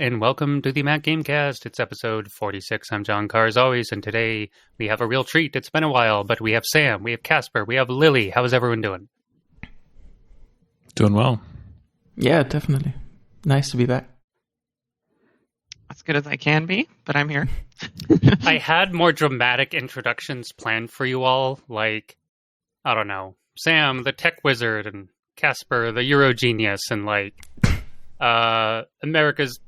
and welcome to the Mac Gamecast. It's episode 46. I'm John Carr, as always, and today we have a real treat. It's been a while, but we have Sam, we have Casper, we have Lily. How is everyone doing? Doing well. Yeah, definitely. Nice to be back. As good as I can be, but I'm here. I had more dramatic introductions planned for you all, like, I don't know, Sam, the tech wizard, and Casper, the Euro genius, and like, America's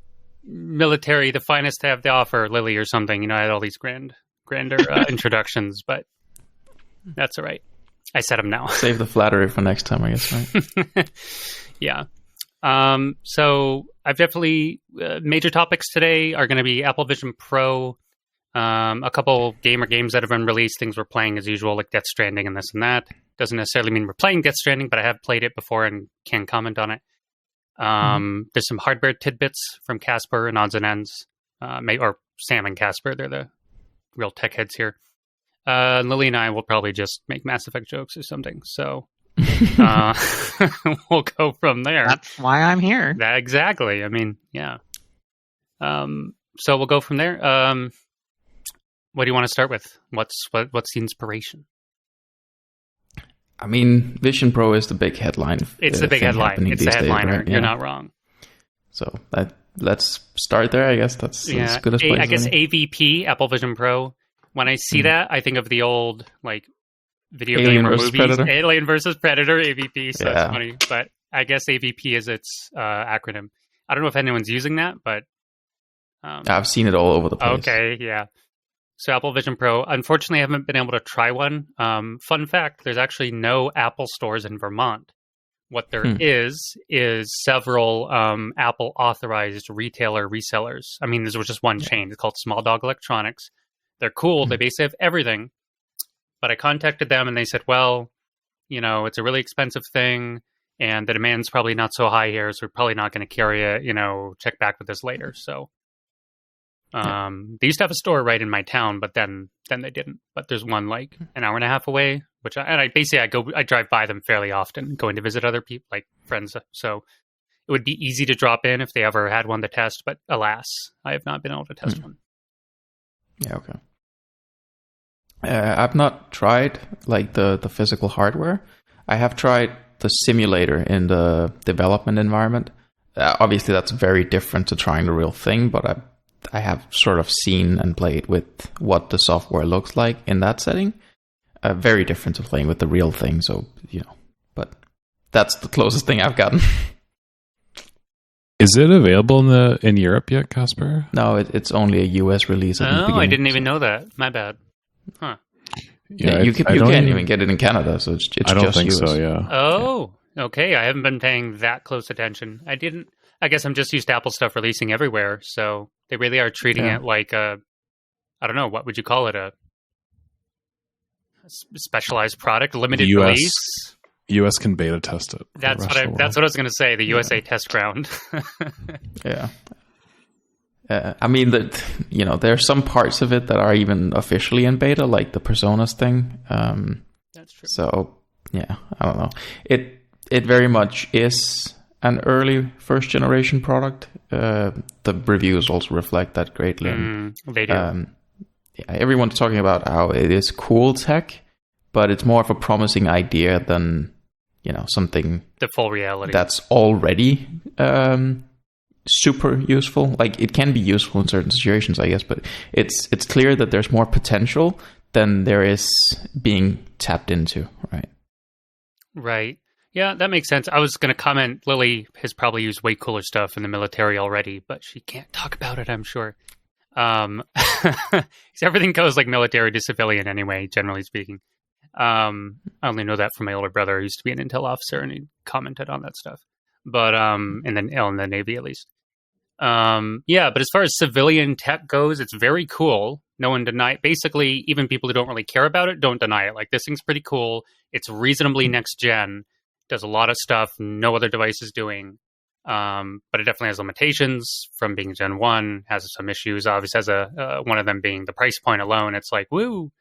military, the finest to have to offer, Lily, or something. You know, I had all these grander introductions, but that's all right. I said them now. Save the flattery for next time, I guess, right? Yeah. So I've definitely major topics today are going to be Apple Vision Pro, a couple gamer games that have been released, things we're playing as usual, like Death Stranding and this and that. Doesn't necessarily mean we're playing Death Stranding, but I have played it before and can comment on it. There's some hardware tidbits from Casper and odds and ends, or Sam and Casper. They're the real tech heads here. Lily and I will probably just make Mass Effect jokes or something. So we'll go from there. That's why I'm here. Exactly. I mean, yeah. So we'll go from there. What do you want to start with? What's the inspiration? I mean, Vision Pro is the big headline. It's the big headline. It's the headliner. Right? You're not wrong. So let's start there. I guess that's as good as I guess AVP, Apple Vision Pro. When I see that, I think of the old like video Alien game or versus movies. Predator? Alien versus Predator, AVP. So that's funny. But I guess AVP is its acronym. I don't know if anyone's using that, but I've seen it all over the place. Okay, yeah. So Apple Vision Pro, unfortunately, I haven't been able to try one. Fun fact, there's actually no Apple stores in Vermont. What there is several Apple authorized retailer resellers. I mean, there was just one chain. It's called Small Dog Electronics. They're cool. They basically have everything. But I contacted them and they said, well, you know, it's a really expensive thing and the demand's probably not so high here, so we're probably not going to carry it, you know, check back with us later. So they used to have a store right in my town, but then they didn't. But there's one like an hour and a half away, which I drive by them fairly often, going to visit other people, like friends. So it would be easy to drop in if they ever had one to test. But alas, I have not been able to test one. Yeah, okay. I've not tried like the physical hardware. I have tried the simulator in the development environment. Obviously, that's very different to trying the real thing, but I have sort of seen and played with what the software looks like in that setting. Very different to playing with the real thing. So, you know, but that's the closest thing I've gotten. Is it available in Europe yet, Casper? No, it's only a US release. I didn't even know that. My bad. Huh. Yeah, you can't even get it in Canada, so it's I don't just think US. so, yeah. Oh, okay. I haven't been paying that close attention. I guess I'm just used to Apple stuff releasing everywhere, so they really are treating it like I don't know, what would you call it? A specialized product, limited release? US can beta test it. That's what I was going to say, the USA test ground. Yeah. I mean, there are some parts of it that are even officially in beta, like the Personas thing. That's true. So, yeah, I don't know. It very much is an early first-generation product. The reviews also reflect that greatly. They do. Everyone's talking about how it is cool tech, but it's more of a promising idea than, you know, something... The full reality. That's already... super useful. Like, it can be useful in certain situations, I guess, but it's clear that there's more potential than there is being tapped into, right? Right. Yeah, that makes sense. I was going to comment, Lily has probably used way cooler stuff in the military already, but she can't talk about it, I'm sure. Everything goes like military to civilian anyway, generally speaking. I only know that from my older brother, who used to be an intel officer, and he commented on that stuff. But in the Navy at least. But as far as civilian tech goes, it's very cool. No one basically, even people who don't really care about it don't deny it. Like, this thing's pretty cool. It's reasonably next gen, does a lot of stuff no other device is doing. But it definitely has limitations from being Gen 1, has some issues, obviously has one of them being the price point alone. It's like, woo!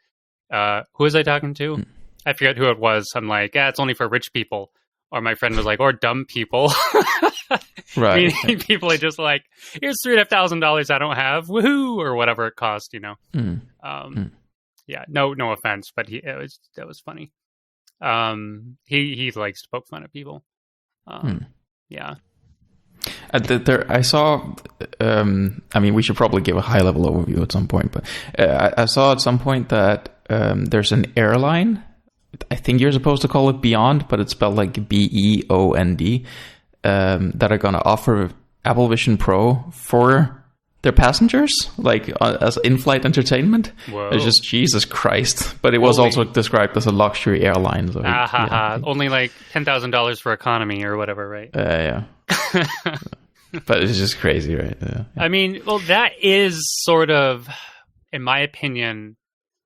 Who was I talking to? I forget who it was. I'm like, it's only for rich people. Or my friend was like, or dumb people. Right. Meaning people are just like, here's $3,500 I don't have, woohoo, or whatever it cost, Yeah, no offense, but that was funny. He likes to poke fun at people. Yeah. I saw. We should probably give a high level overview at some point, but I saw at some point that there's an airline. I think you're supposed to call it Beyond, but it's spelled like BEOND. That are going to offer Apple Vision Pro for their passengers, like as in-flight entertainment. Whoa. It's just Jesus Christ. But it was also described as a luxury airline. So only like $10,000 for economy or whatever, right? Yeah. But it's just crazy, right? Yeah. I mean, well, that is sort of, in my opinion,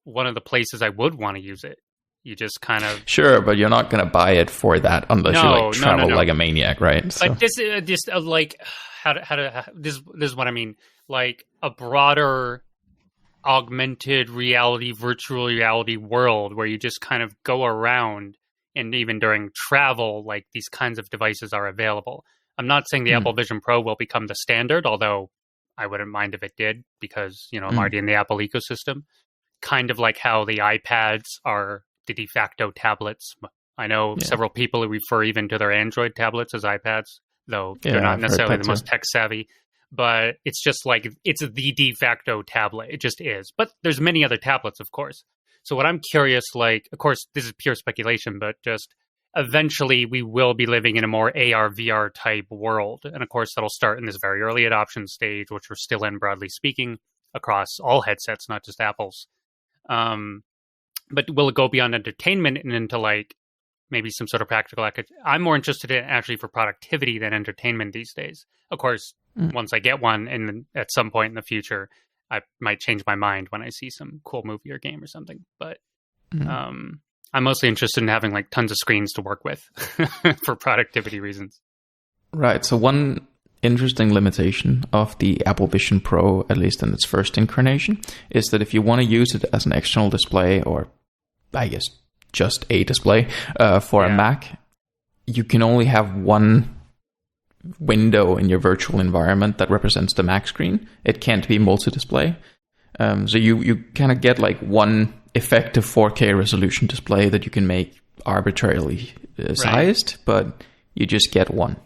one of the places I would want to use it. You just kind of... Sure, but you're not going to buy it for that unless you travel like a maniac, right? So. But this is just like, this is what I mean. Like a broader augmented reality, virtual reality world where you just kind of go around, and even during travel, like these kinds of devices are available. I'm not saying the Apple Vision Pro will become the standard, although I wouldn't mind if it did because, I'm already in the Apple ecosystem. Kind of like how the iPads are the de facto tablets. I know several people who refer even to their Android tablets as iPads, though they're not necessarily the most tech savvy. But it's just like, it's the de facto tablet. It just is. But there's many other tablets, of course. So what I'm curious, like, of course, this is pure speculation, but just eventually we will be living in a more AR, VR type world. And of course, that'll start in this very early adoption stage, which we're still in, broadly speaking, across all headsets, not just Apple's. But will it go beyond entertainment and into like maybe some sort of practical? I'm more interested in actually for productivity than entertainment these days. Of course, once I get one, and at some point in the future, I might change my mind when I see some cool movie or game or something. But I'm mostly interested in having like tons of screens to work with for productivity reasons. Right. So one interesting limitation of the Apple Vision Pro, at least in its first incarnation, is that if you want to use it as an external display, or I guess just a display for a Mac, you can only have one window in your virtual environment that represents the Mac screen. It can't be multi-display. So you kind of get like one effective 4K resolution display that you can make arbitrarily sized, but you just get one.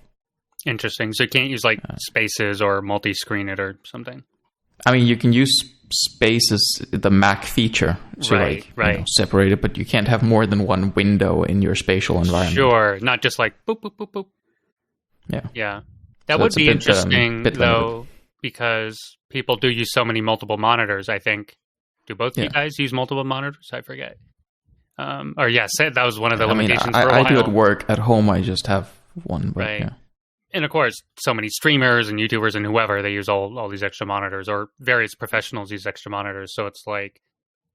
Interesting. So you can't use like spaces or multi-screen it or something. I mean, you can use spaces, the Mac feature, to separate it, but you can't have more than one window in your spatial environment. Sure, not just like boop, boop, boop, boop. Yeah. That would be interesting, though, because people do use so many multiple monitors, I think. Do both of you guys use multiple monitors? I forget. That was one of the limitations for a while. I do at work. At home, I just have one. But, right. Yeah. And of course, so many streamers and YouTubers and whoever, they use all these extra monitors, or various professionals use extra monitors. So it's like,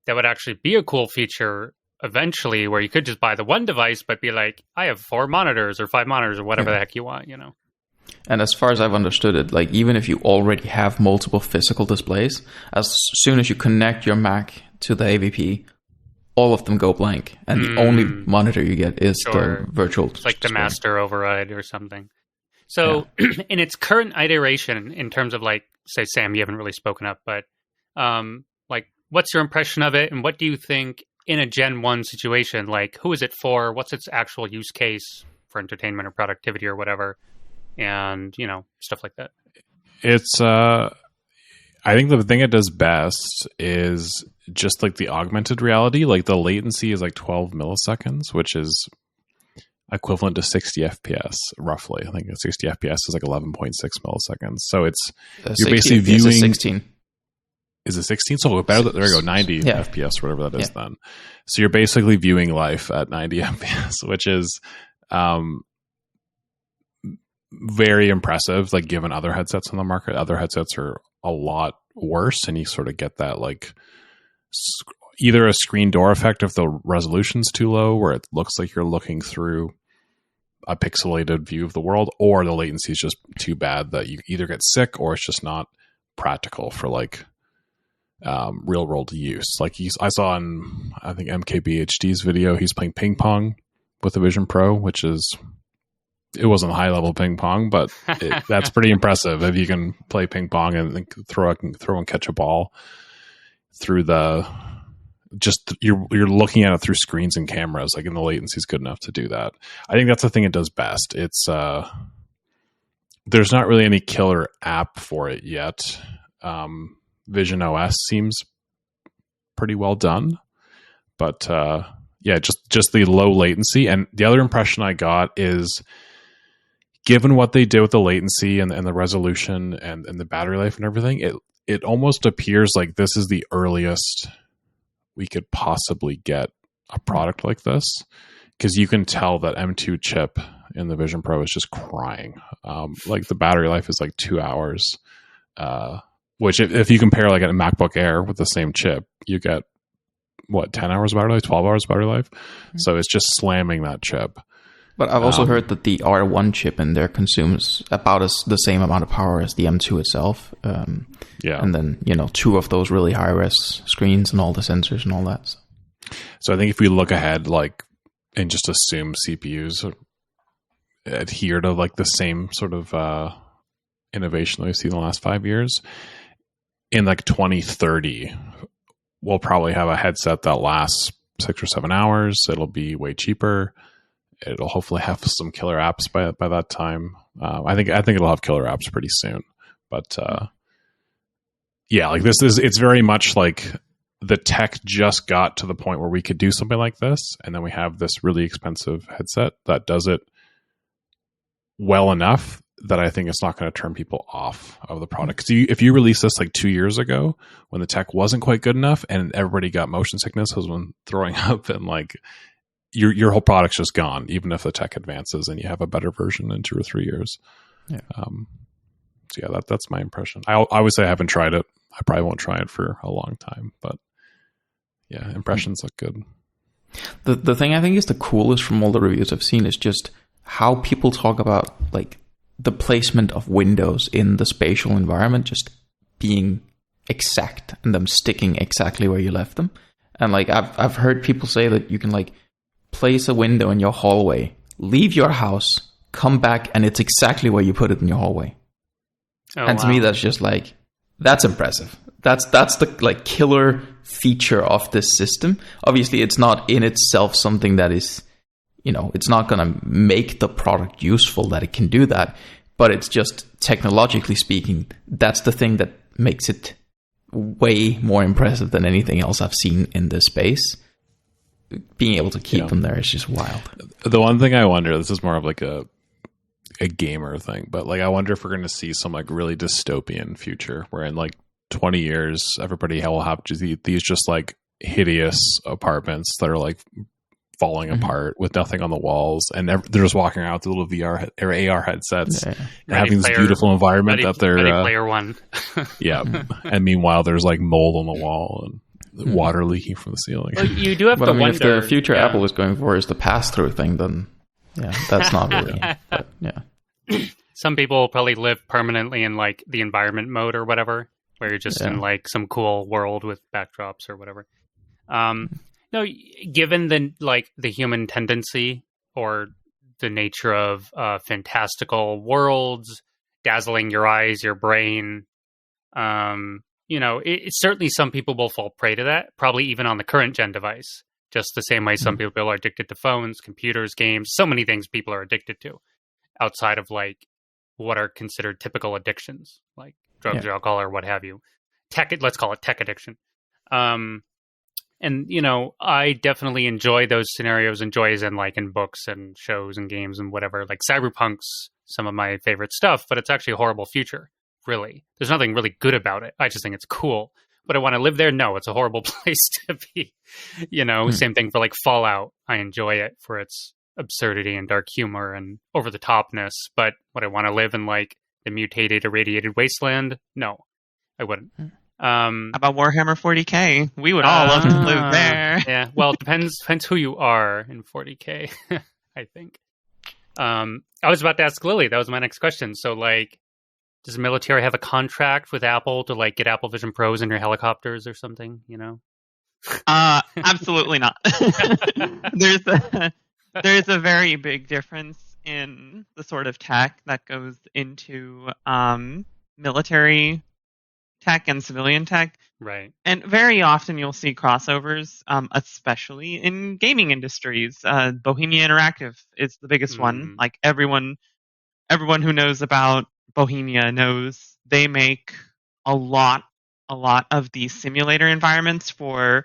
that would actually be a cool feature eventually where you could just buy the one device, but be like, I have 4 monitors or 5 monitors or whatever the heck you want, And as far as I've understood it, like even if you already have multiple physical displays, as soon as you connect your Mac to the AVP, all of them go blank. And the only monitor you get is the virtual It's like display. The master override or something. So in its current iteration, in terms of like, say, Sam, you haven't really spoken up, but like, what's your impression of it? And what do you think in a Gen 1 situation? Like, who is it for? What's its actual use case for entertainment or productivity or whatever? And, stuff like that. It's, I think the thing it does best is just like the augmented reality. Like the latency is like 12 milliseconds, which is equivalent to 60 FPS, roughly. I think 60 FPS is like 11.6 milliseconds. So it's, you're basically viewing... 16. Is it 16? So better. There we go, 90 FPS, whatever that is then. So you're basically viewing life at 90 FPS, which is very impressive, like given other headsets on the market. Other headsets are a lot worse, and you sort of get that like either a screen door effect if the resolution's too low, where it looks like you're looking through a pixelated view of the world, or the latency is just too bad that you either get sick or it's just not practical for like real world use. Like I saw in, I think, MKBHD's video, he's playing ping pong with the Vision Pro, which is it wasn't high level ping pong, but that's pretty impressive if you can play ping pong and throw and catch a ball through you're looking at it through screens and cameras, like, and the latency is good enough to do that. I think that's the thing it does best. It's there's not really any killer app for it yet. Vision OS seems pretty well done, but yeah, just the low latency. And the other impression I got is, given what they did with the latency and the resolution and the battery life and everything, it almost appears like this is the earliest we could possibly get a product like this, because you can tell that M2 chip in the Vision Pro is just crying. Like, the battery life is like 2 hours, which if you compare like a MacBook Air with the same chip, you get what, 10 hours battery life, 12 hours battery life. Mm-hmm. So it's just slamming that chip. But I've also heard that the R1 chip in there consumes about the same amount of power as the M2 itself. Yeah. And then, 2 of those really high-res screens and all the sensors and all that. So I think if we look ahead, like, and just assume CPUs adhere to like the same sort of innovation that we've seen in the last 5 years, in like 2030, we'll probably have a headset that lasts 6 or 7 hours. It'll be way cheaper. It'll hopefully have some killer apps by that time. I think it'll have killer apps pretty soon. But yeah, like it's very much like the tech just got to the point where we could do something like this, and then we have this really expensive headset that does it well enough that I think it's not going to turn people off of the product. Because if you released this like 2 years ago, when the tech wasn't quite good enough and everybody got motion sickness, was when throwing up, and like your whole product's just gone, even if the tech advances and you have a better version in 2 or 3 years. Yeah. So yeah, that's my impression. I would say I haven't tried it. I probably won't try it for a long time, but yeah, impressions look good. The thing I think is the coolest from all the reviews I've seen is just how people talk about like the placement of windows in the spatial environment just being exact and them sticking exactly where you left them. And like I've heard people say that you can like place a window in your hallway, leave your house, come back, and it's exactly where you put it in your hallway. Oh, and to me, that's just like, that's impressive. That's the like killer feature of this system. Obviously, it's not in itself something that is, it's not going to make the product useful that it can do that. But it's just, technologically speaking, that's the thing that makes it way more impressive than anything else I've seen in this space. Being able to keep them there is just wild. The one thing I wonder, this is more of like a gamer thing, but like I wonder if we're going to see some like really dystopian future where in like 20 years everybody will have these just like hideous apartments that are like falling apart with nothing on the walls, and they're just walking around with little VR or AR headsets and having this beautiful environment that they're Player One. Yeah, and meanwhile there's like mold on the wall and water leaking from the ceiling. Well, you do have to wonder. If the future Apple is going for is the pass-through thing, then yeah, that's not really. But, yeah. Some people will probably live permanently in like the environment mode or whatever, where you're just in like some cool world with backdrops or whatever. No, given the human tendency or the nature of fantastical worlds dazzling your eyes, your brain, it's certainly some people will fall prey to that, probably even on the current gen device, just the same way some people are addicted to phones, computers, games, so many things people are addicted to outside of like what are considered typical addictions, like drugs or alcohol or what have you. Let's call it tech addiction. And, I definitely enjoy those scenarios, as in like in books and shows and games and whatever. Like Cyberpunk's some of my favorite stuff, but it's actually a horrible future, really. There's nothing really good about it. I just think it's cool. But I want to live there? No, it's a horrible place to be. Same thing for like Fallout. I enjoy it for its absurdity and dark humor and over-the-topness. But would I want to live in like the mutated, irradiated wasteland? No, I wouldn't. How about Warhammer 40K? We would all love to live there. Yeah, well, it depends who you are in 40K, I think. I was about to ask Lily. That was my next question. So, like, does the military have a contract with Apple to, like, get Apple Vision Pros in your helicopters or something, Absolutely not. There's a very big difference in the sort of tech that goes into military tech and civilian tech. Right. And very often you'll see crossovers, especially in gaming industries. Bohemia Interactive is the biggest one. Mm, Like everyone who knows about Bohemia knows they make a lot of these simulator environments for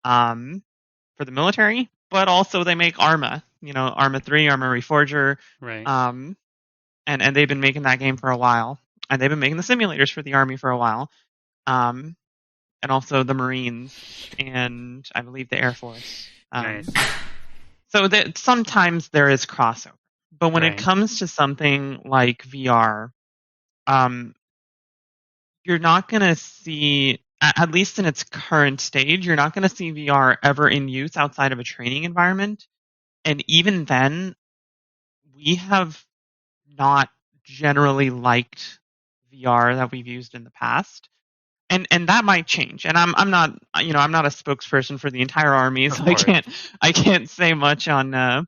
the military, but also they make Arma. Arma 3, Arma Reforger, right. um, and they've been making that game for a while, and they've been making the simulators for the Army for a while. Um, and also the Marines, and I believe the Air Force. Nice. So that sometimes there is crossover, but when it Right. comes to something like VR, um, you're not going to see, at least in its current stage, you're not going to see VR ever in use outside of a training environment. And even then, we have not generally liked VR that we've used in the past. And that might change. And I'm not I'm not a spokesperson for the entire army, Of so course. I can't say much on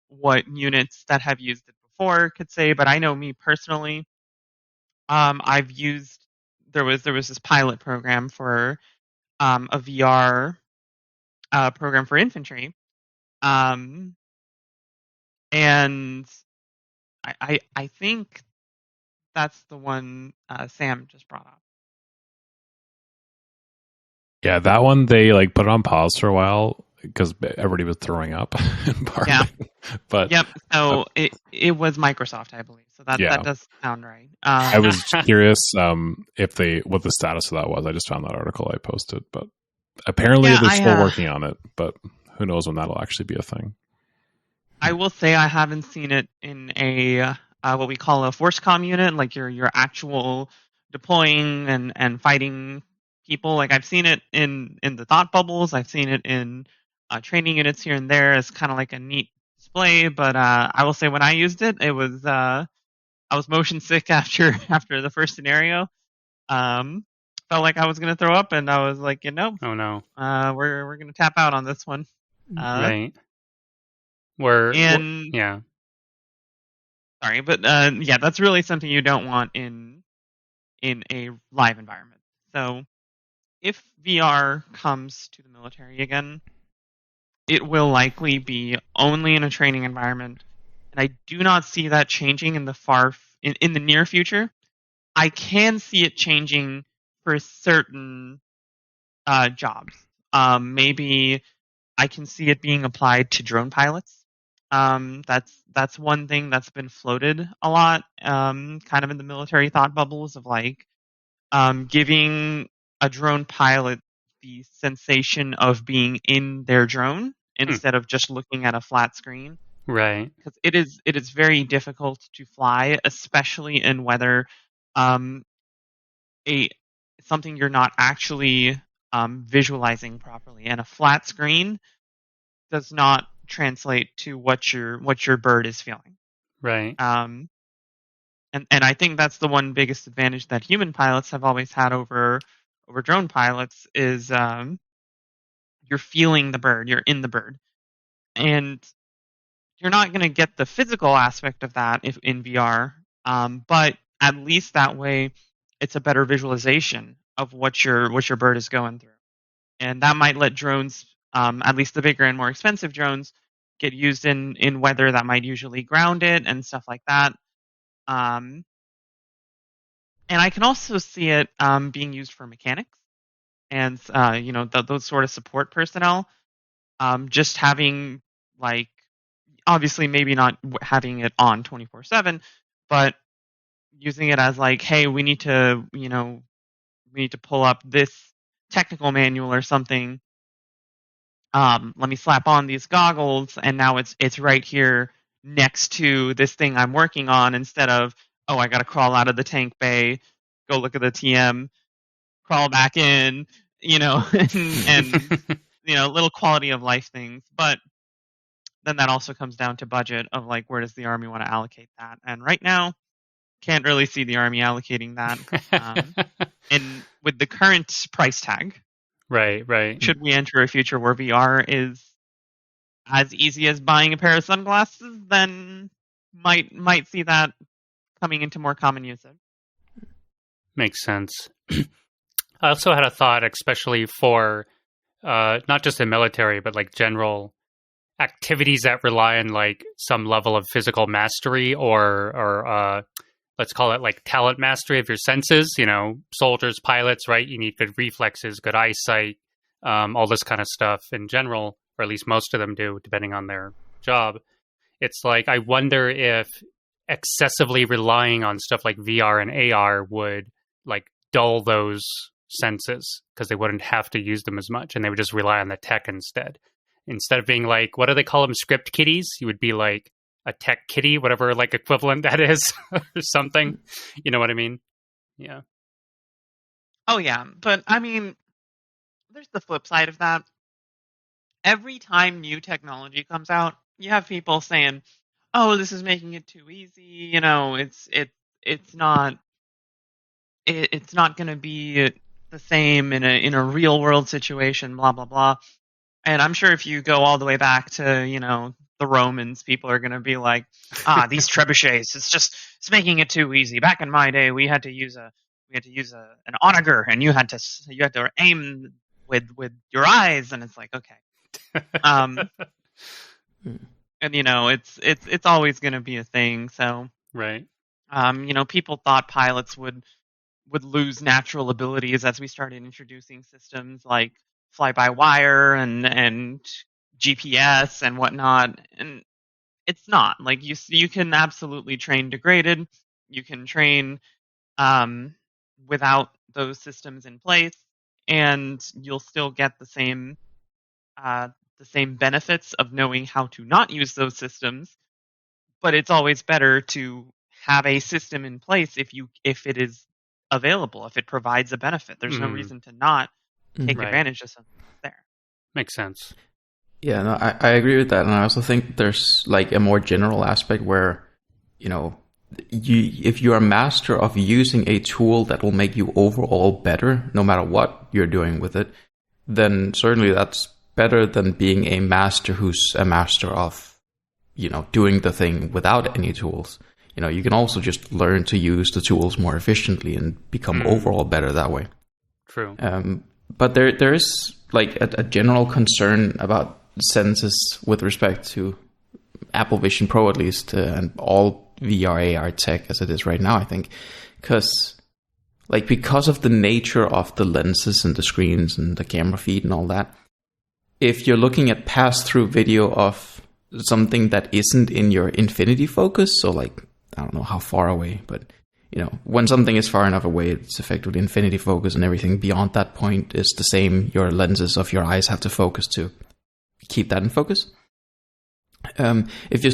what units that have used it before could say. But I know me personally, I've used there was this pilot program for a VR program for infantry, um, and I think that's the one Sam just brought up. Yeah, that one they like put it on pause for a while because everybody was throwing up in part. Yeah. But Yep. So it was Microsoft, I believe. So that Yeah. that does sound right. I was curious if they what the status of that was. I just found that article I posted, but apparently they're still working on it. But who knows when that'll actually be a thing? I will say I haven't seen it in a what we call a force comm unit, like your actual deploying and fighting people. Like I've seen it in the thought bubbles. I've seen it in training units here and there as kind of like a neat display. But I will say when I used it, it was I was motion sick after the first scenario. Felt like I was gonna throw up, and I was like, Oh no. we're gonna tap out on this one. Right. And Yeah. sorry, but yeah, that's really something you don't want in a live environment. So if VR comes to the military again, it will likely be only in a training environment, and I do not see that changing in in the near future. I can see it changing for certain jobs. Maybe I can see it being applied to drone pilots. That's one thing that's been floated a lot, kind of in the military thought bubbles of like giving a drone pilot the sensation of being in their drone instead of just looking at a flat screen. Right. Because it is very difficult to fly, especially in weather. Um, a something you're not actually visualizing properly, and a flat screen does not translate to what your bird is feeling. Right. And I think that's the one biggest advantage that human pilots have always had over drone pilots is you're feeling the bird, you're in the bird, and you're not going to get the physical aspect of that if in VR. But at least that way, it's a better visualization of what your bird is going through, and that might let drones, at least the bigger and more expensive drones, get used in weather that might usually ground it and stuff like that. Um, and I can also see it being used for mechanics and those sort of support personnel. Just having like obviously maybe not having it on 24/7, but using it as like, hey, we need to pull up this technical manual or something. Let me slap on these goggles, and now it's right here next to this thing I'm working on, instead of, oh, I got to crawl out of the tank bay, go look at the TM, crawl back in, and little quality of life things. But then that also comes down to budget of like, where does the army want to allocate that? And right now, can't really see the army allocating that. And with the current price tag, Right. should we enter a future where VR is as easy as buying a pair of sunglasses, then might see that coming into more common usage. Makes sense. I also had a thought, especially for not just the military, but like general activities that rely on like some level of physical mastery or let's call it like talent mastery of your senses. You know, soldiers, pilots, right? You need good reflexes, good eyesight, all this kind of stuff in general, or at least most of them do, depending on their job. It's like, I wonder if excessively relying on stuff like VR and AR would like dull those senses because they wouldn't have to use them as much and they would just rely on the tech instead. Instead of being like, what do they call them? Script kiddies? You would be like a tech kitty, whatever like equivalent that is or something. You know what I mean? Yeah. Oh yeah, but I mean, there's the flip side of that. Every time new technology comes out, you have people saying, "Oh, this is making it too easy." You know, it's not going to be the same in a real world situation. Blah blah blah. And I'm sure if you go all the way back to the Romans, people are going to be like, these trebuchets, it's making it too easy. Back in my day, we had to use an onager, and you had to aim with your eyes, and it's like, okay. And it's always going to be a thing. So right. People thought pilots would lose natural abilities as we started introducing systems like fly-by-wire and GPS and whatnot, and it's not. Like you can absolutely train degraded. You can train without those systems in place, and you'll still get the same benefits of knowing how to not use those systems. But it's always better to have a system in place if it is available, if it provides a benefit. There's no reason to not take advantage of something that's there. Makes sense. Yeah, no, I agree with that. And I also think there's like a more general aspect where, if you're a master of using a tool that will make you overall better, no matter what you're doing with it, then certainly that's better than being a master who's a master of, doing the thing without any tools. You can also just learn to use the tools more efficiently and become overall better that way. True. But there is like a general concern about senses with respect to Apple Vision Pro, at least, and all VR AR tech as it is right now, I think. Because of the nature of the lenses and the screens and the camera feed and all that, if you're looking at pass-through video of something that isn't in your infinity focus, so like, I don't know how far away, but when something is far enough away, it's effectively infinity focus, and everything beyond that point is the same. Your lenses of your eyes have to focus to keep that in focus. If you're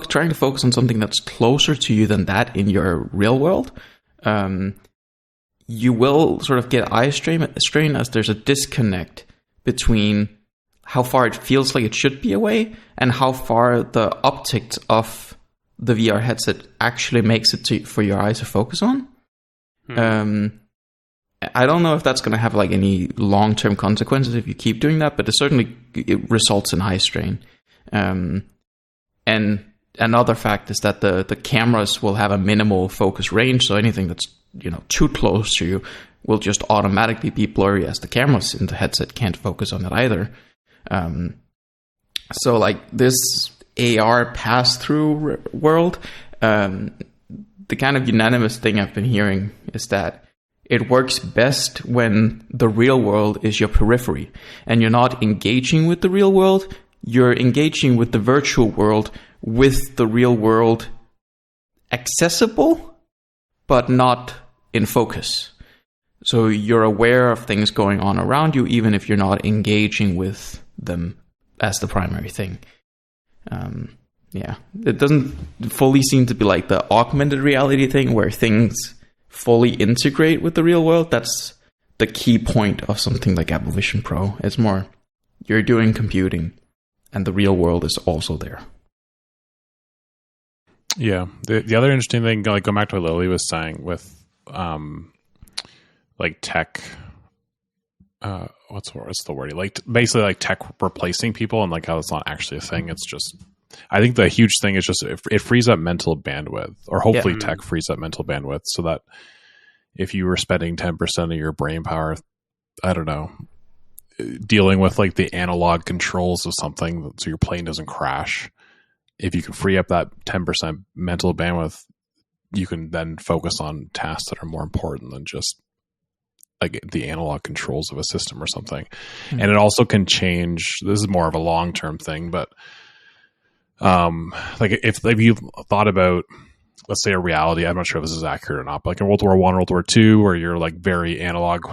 trying to focus on something that's closer to you than that in your real world, you will sort of get eye strain as there's a disconnect between how far it feels like it should be away and how far the optics of the VR headset actually makes it for your eyes to focus on. I don't know if that's going to have like any long-term consequences if you keep doing that, but it results in eye strain. And another fact is that the cameras will have a minimal focus range, so anything that's too close to you will just automatically be blurry, as the cameras in the headset can't focus on it either. So like this AR pass-through world, the kind of unanimous thing I've been hearing is that it works best when the real world is your periphery and you're not engaging with the real world, you're engaging with the virtual world with the real world accessible but not in focus. So you're aware of things going on around you even if you're not engaging with them as the primary thing. It doesn't fully seem to be like the augmented reality thing where things fully integrate with the real world. That's the key point of something like Apple Vision Pro. It's more you're doing computing and the real world is also there. Yeah. The other interesting thing, like going back to what Lily was saying with like tech what's the word? Like basically like tech replacing people, and like how it's not actually a thing. It's just, I think the huge thing is just it frees up mental bandwidth, or hopefully tech frees up mental bandwidth, so that if you were spending 10% of your brain power, I don't know, dealing with like the analog controls of something so your plane doesn't crash, if you can free up that 10% mental bandwidth, you can then focus on tasks that are more important than just like the analog controls of a system or something. And it also can change, this is more of a long-term thing, but like if you thought about, let's say a reality, I'm not sure if this is accurate or not, but like in World War I, World War II, where your like very analog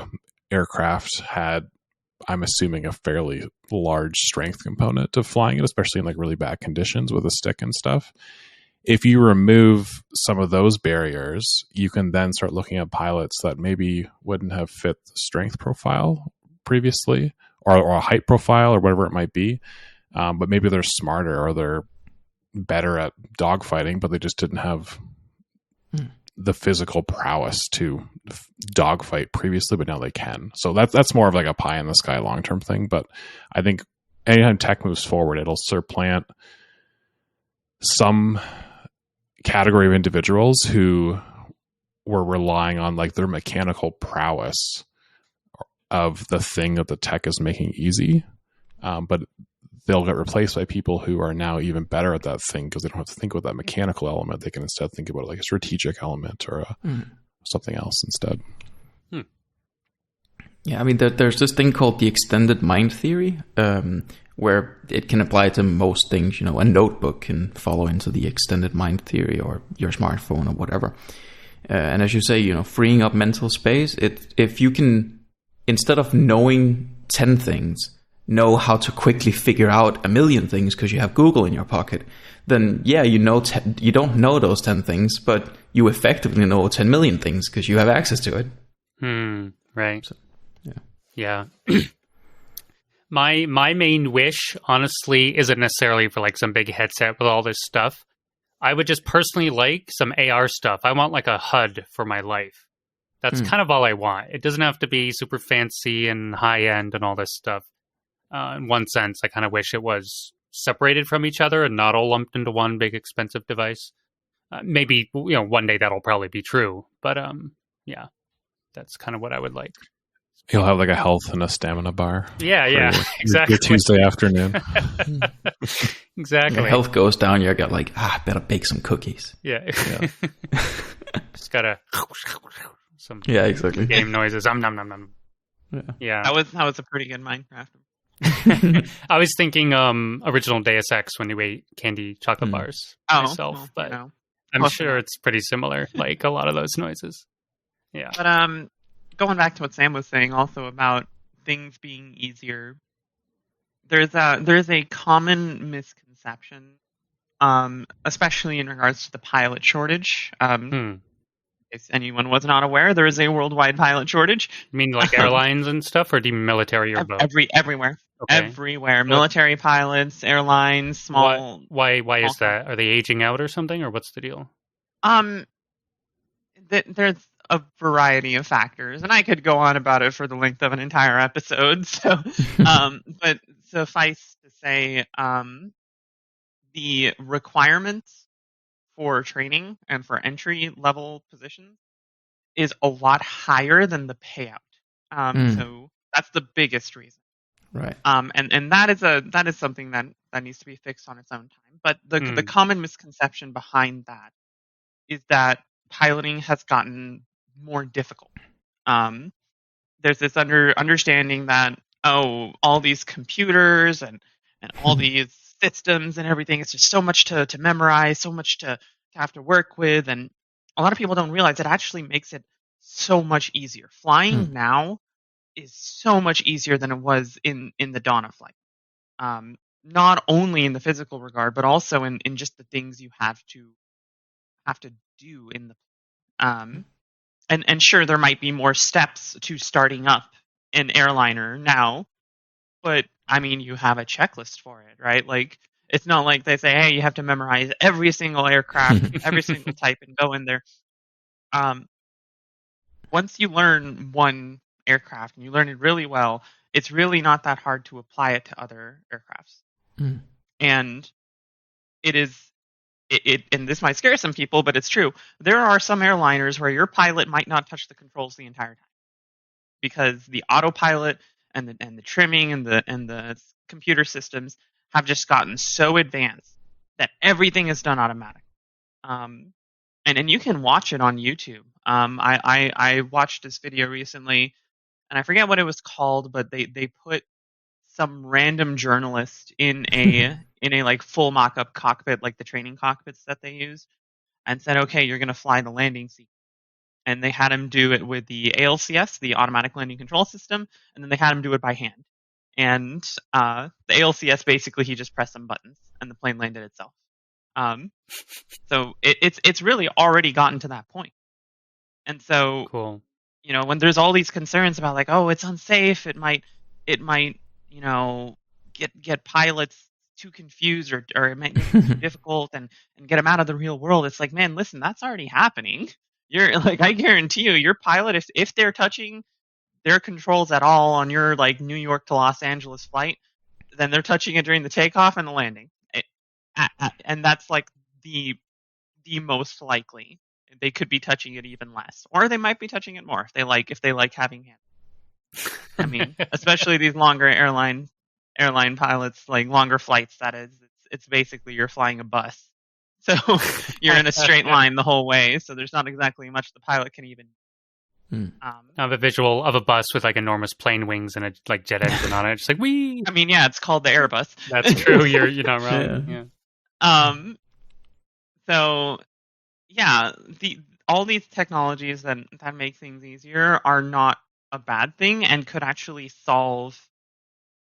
aircraft had, I'm assuming, a fairly large strength component to flying it, especially in like really bad conditions with a stick and stuff. If you remove some of those barriers, you can then start looking at pilots that maybe wouldn't have fit the strength profile previously, or a height profile, or whatever it might be. But maybe they're smarter, or they're better at dogfighting, but they just didn't have the physical prowess to dogfight previously, but now they can. So that's more of like a pie in the sky long-term thing. But I think anytime tech moves forward, it'll supplant some category of individuals who were relying on like their mechanical prowess of the thing that the tech is making easy. But they'll get replaced by people who are now even better at that thing, because they don't have to think about that mechanical element. They can instead think about it like a strategic element or something else instead. Yeah, I mean, there's this thing called the extended mind theory, where it can apply to most things. You know, a notebook can follow into the extended mind theory, or your smartphone or whatever. And as you say, you know, freeing up mental space, if you can, instead of knowing 10 things, know how to quickly figure out a million things because you have Google in your pocket, then yeah, you don't know those 10 things, but you effectively know 10 million things because you have access to it. Right. So, yeah. My main wish, honestly, isn't necessarily for like some big headset with all this stuff. I would just personally like some AR stuff. I want like a HUD for my life. That's kind of all I want. It doesn't have to be super fancy and high end and all this stuff. In one sense, I kind of wish it was separated from each other and not all lumped into one big expensive device. Maybe, you know, one day that'll probably be true. But yeah, that's kind of what I would like. You'll have like a health and a stamina bar. Yeah, exactly. Your Tuesday afternoon. Exactly. Your health goes down, you got like, better bake some cookies. Yeah. Just gotta some exactly. game noises. Nom nom nom. Yeah. That was a pretty good Minecraft. I was thinking original Deus Ex when you ate candy chocolate bars myself, but I'm sure it's pretty similar, like a lot of those noises. Yeah. But going back to what Sam was saying also about things being easier, there's a common misconception, especially in regards to the pilot shortage. If anyone was not aware, there is a worldwide pilot shortage. You mean like airlines and stuff, or do you mean military or both? Everywhere. Okay. Everywhere. Military pilots, airlines, small. Why is that? Are they aging out or something, or what's the deal? There's a variety of factors, and I could go on about it for the length of an entire episode. So, but suffice to say, the requirements for training and for entry level positions is a lot higher than the payout. So that's the biggest reason. Right. And that is something that needs to be fixed on its own time. But the common misconception behind that is that piloting has gotten more difficult. There's this understanding that all these computers and all these systems and everything, it's just so much to memorize, so much to have to work with, and a lot of people don't realize it actually makes it so much easier. Flying now is so much easier than it was in the dawn of flight. Not only in the physical regard, but also in just the things you have to do in the and sure, there might be more steps to starting up an airliner now, but I mean, you have a checklist for it, right? Like, it's not like they say, hey, you have to memorize every single aircraft, every single type, and go in there. Once you learn one aircraft and you learn it really well, it's really not that hard to apply it to other aircrafts. Mm. And it is and this might scare some people, but it's true. There are some airliners where your pilot might not touch the controls the entire time because the autopilot and the trimming and the computer systems have just gotten so advanced that everything is done automatic. And you can watch it on YouTube. I watched this video recently, and I forget what it was called, but they put some random journalist in a like full mock-up cockpit, like the training cockpits that they use, and said, "Okay, you're going to fly the landing sequence." And they had him do it with the ALCS, the automatic landing control system, and then they had him do it by hand. And the ALCS, basically, he just pressed some buttons, and the plane landed itself. So it's really already gotten to that point. And so, Cool. when there's all these concerns about like, oh, it's unsafe, it might, get pilots too confused or it might make it too difficult and get them out of the real world. It's like, man, listen, that's already happening. You're like, I guarantee you, your pilot, if they're touching their controls at all on your like New York to Los Angeles flight, then they're touching it during the takeoff and the landing. And that's like the most likely. They could be touching it even less, or they might be touching it more if they like having hands. I mean, especially these longer airline pilots, like longer flights. That is, it's basically you're flying a bus, so you're in a straight line the whole way. So there's not exactly much the pilot can even. I have a visual of a bus with like enormous plane wings and a like jet engine on it. It's like wee. I mean, yeah, it's called the Airbus. That's true. You're not wrong. Yeah. So yeah, all these technologies that make things easier are not a bad thing and could actually solve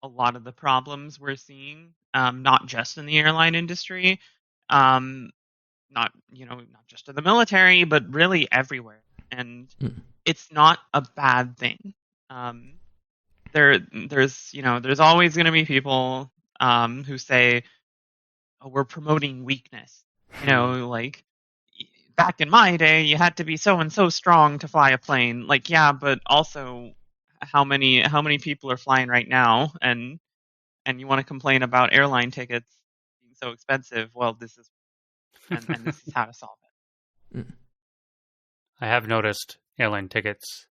a lot of the problems we're seeing, not just in the airline industry, not just in the military, but really everywhere. And it's not a bad thing. There's always going to be people who say, "Oh, we're promoting weakness." Like back in my day, you had to be so and so strong to fly a plane. Like, yeah, but also, how many people are flying right now? And you want to complain about airline tickets being so expensive? Well, this is how to solve it. I have noticed airline tickets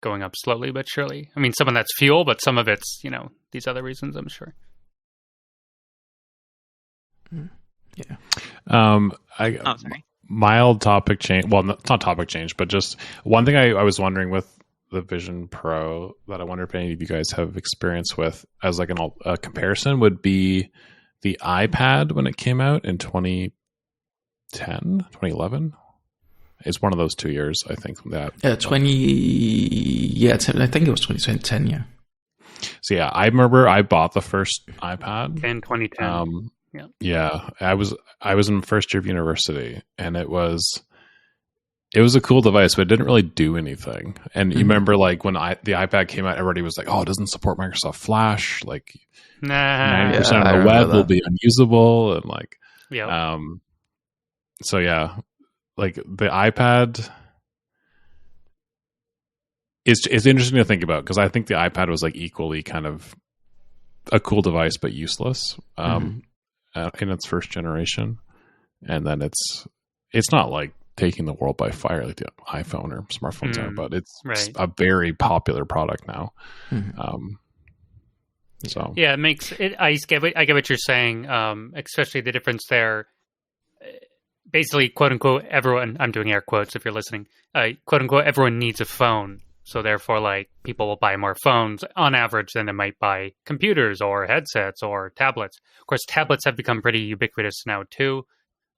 going up slowly but surely. I mean, some of that's fuel, but some of it's these other reasons, I'm sure. Yeah. Sorry. Mild topic change. Well, it's not topic change, but just one thing I was wondering with the Vision Pro that I wonder if any of you guys have experience with as like a comparison would be the iPad when it came out in 2011. It's one of those 2 years, I think. I think it was 2010, yeah. So yeah, I remember I bought the first iPad in 2010. Yeah, I was in first year of university, and it was a cool device, but it didn't really do anything. And you remember, like when the iPad came out, everybody was like, "Oh, it doesn't support Microsoft Flash. Like 90% of the web will be unusable." And like, so yeah, like the iPad. It's interesting to think about because I think the iPad was like equally kind of a cool device but useless. In its first generation, and then it's not like taking the world by fire like the iPhone or smartphones are, but it's a very popular product now. So yeah, it makes it. I get what you're saying, especially the difference there. Basically, quote unquote, everyone. I'm doing air quotes if you're listening. Quote unquote, everyone needs a phone. So therefore, like, people will buy more phones on average than they might buy computers or headsets or tablets. Of course, tablets have become pretty ubiquitous now, too.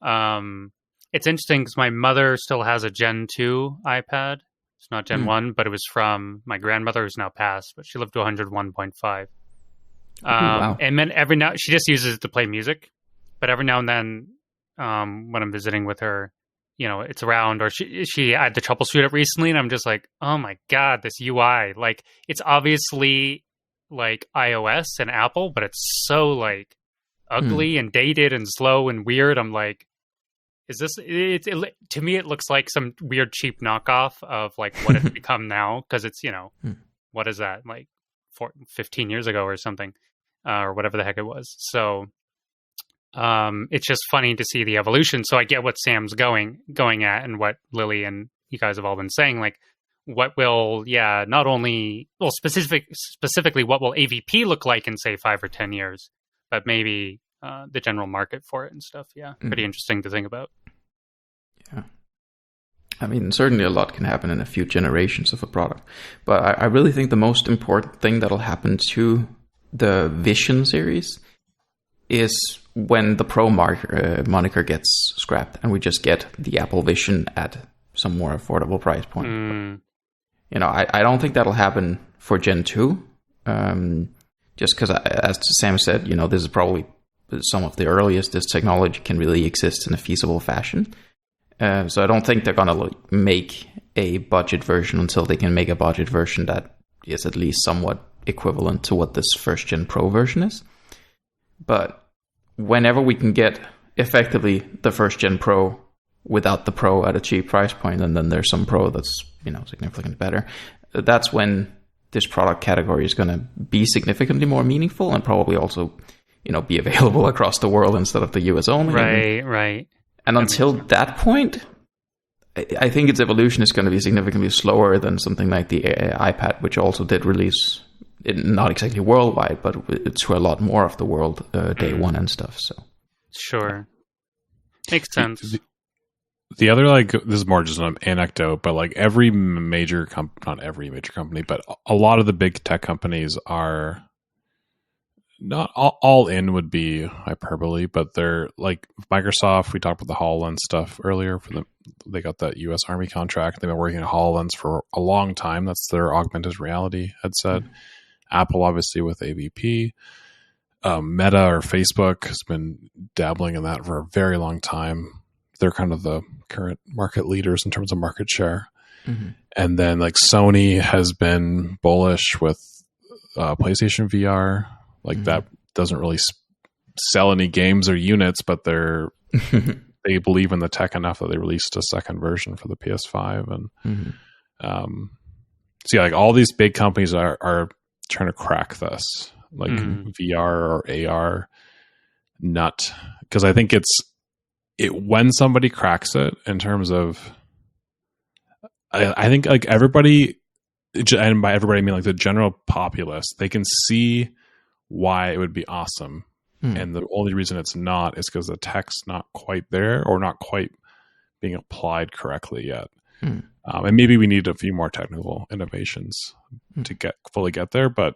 It's interesting because my mother still has a Gen 2 iPad. It's not Gen 1, but it was from my grandmother who's now passed, but she lived to 101.5. Wow. And then she just uses it to play music. But every now and then, when I'm visiting with her, it's around, or she had to troubleshoot it recently, and I'm just like, oh my God, this UI. Like, it's obviously like iOS and Apple, but it's so like ugly and dated and slow and weird. I'm like, is this, to me, it looks like some weird cheap knockoff of like what it's become now. Cause it's, what is that, like 15 years ago or something, or whatever the heck it was. So it's just funny to see the evolution. So I get what Sam's going at, and what Lily and you guys have all been saying. Like, what will, not only, well, specifically, what will AVP look like in, say, 5 or 10 years, but maybe the general market for it and stuff. Yeah, pretty interesting to think about. Yeah. I mean, certainly a lot can happen in a few generations of a product. But I really think the most important thing that'll happen to the Vision series is when the Pro moniker gets scrapped and we just get the Apple Vision at some more affordable price point. But, I don't think that'll happen for Gen 2. Just because, as Sam said, this is probably some of the earliest this technology can really exist in a feasible fashion. So I don't think they're going to make a budget version until they can make a budget version that is at least somewhat equivalent to what this first Gen Pro version is. But whenever we can get effectively the first Gen Pro without the Pro at a cheap price point, and then there's some Pro that's significantly better, that's when this product category is going to be significantly more meaningful and probably also be available across the world instead of the US only. Right. And until that point, I think its evolution is going to be significantly slower than something like the iPad, which also did release, not exactly worldwide, but to a lot more of the world day one and stuff. So sure, makes sense. The other, this is more just an anecdote, but every major not every major company, but a lot of the big tech companies are not all in would be hyperbole, but they're like Microsoft. We talked about the HoloLens stuff earlier. They got that U.S. Army contract. They've been working on HoloLens for a long time. That's their augmented reality headset. Apple, obviously, with AVP. Meta or Facebook has been dabbling in that for a very long time. They're kind of the current market leaders in terms of market share. And then Sony has been bullish with PlayStation VR. That doesn't really sell any games or units, but they believe in the tech enough that they released a second version for the PS5. And all these big companies are trying to crack this VR or AR nut, because I think when somebody cracks it in terms of, I think everybody, and by everybody I mean the general populace, they can see why it would be awesome. And the only reason it's not is because the tech's not quite there or not quite being applied correctly yet. And maybe we need a few more technical innovations to fully get there. But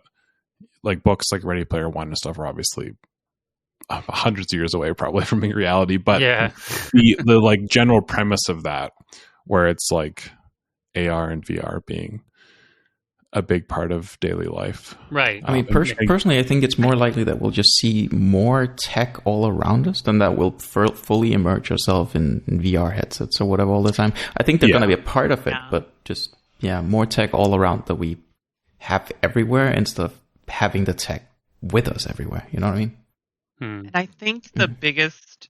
books like Ready Player One and stuff are obviously hundreds of years away probably from being reality. But the general premise of that, where it's AR and VR being a big part of daily life. Right. I mean, personally, I think it's more likely that we'll just see more tech all around us than that we'll fully immerse ourselves in VR headsets or whatever all the time. I think they're going to be a part of it, but just, more tech all around that we have everywhere instead of having the tech with us everywhere. You know what I mean? And I think the biggest,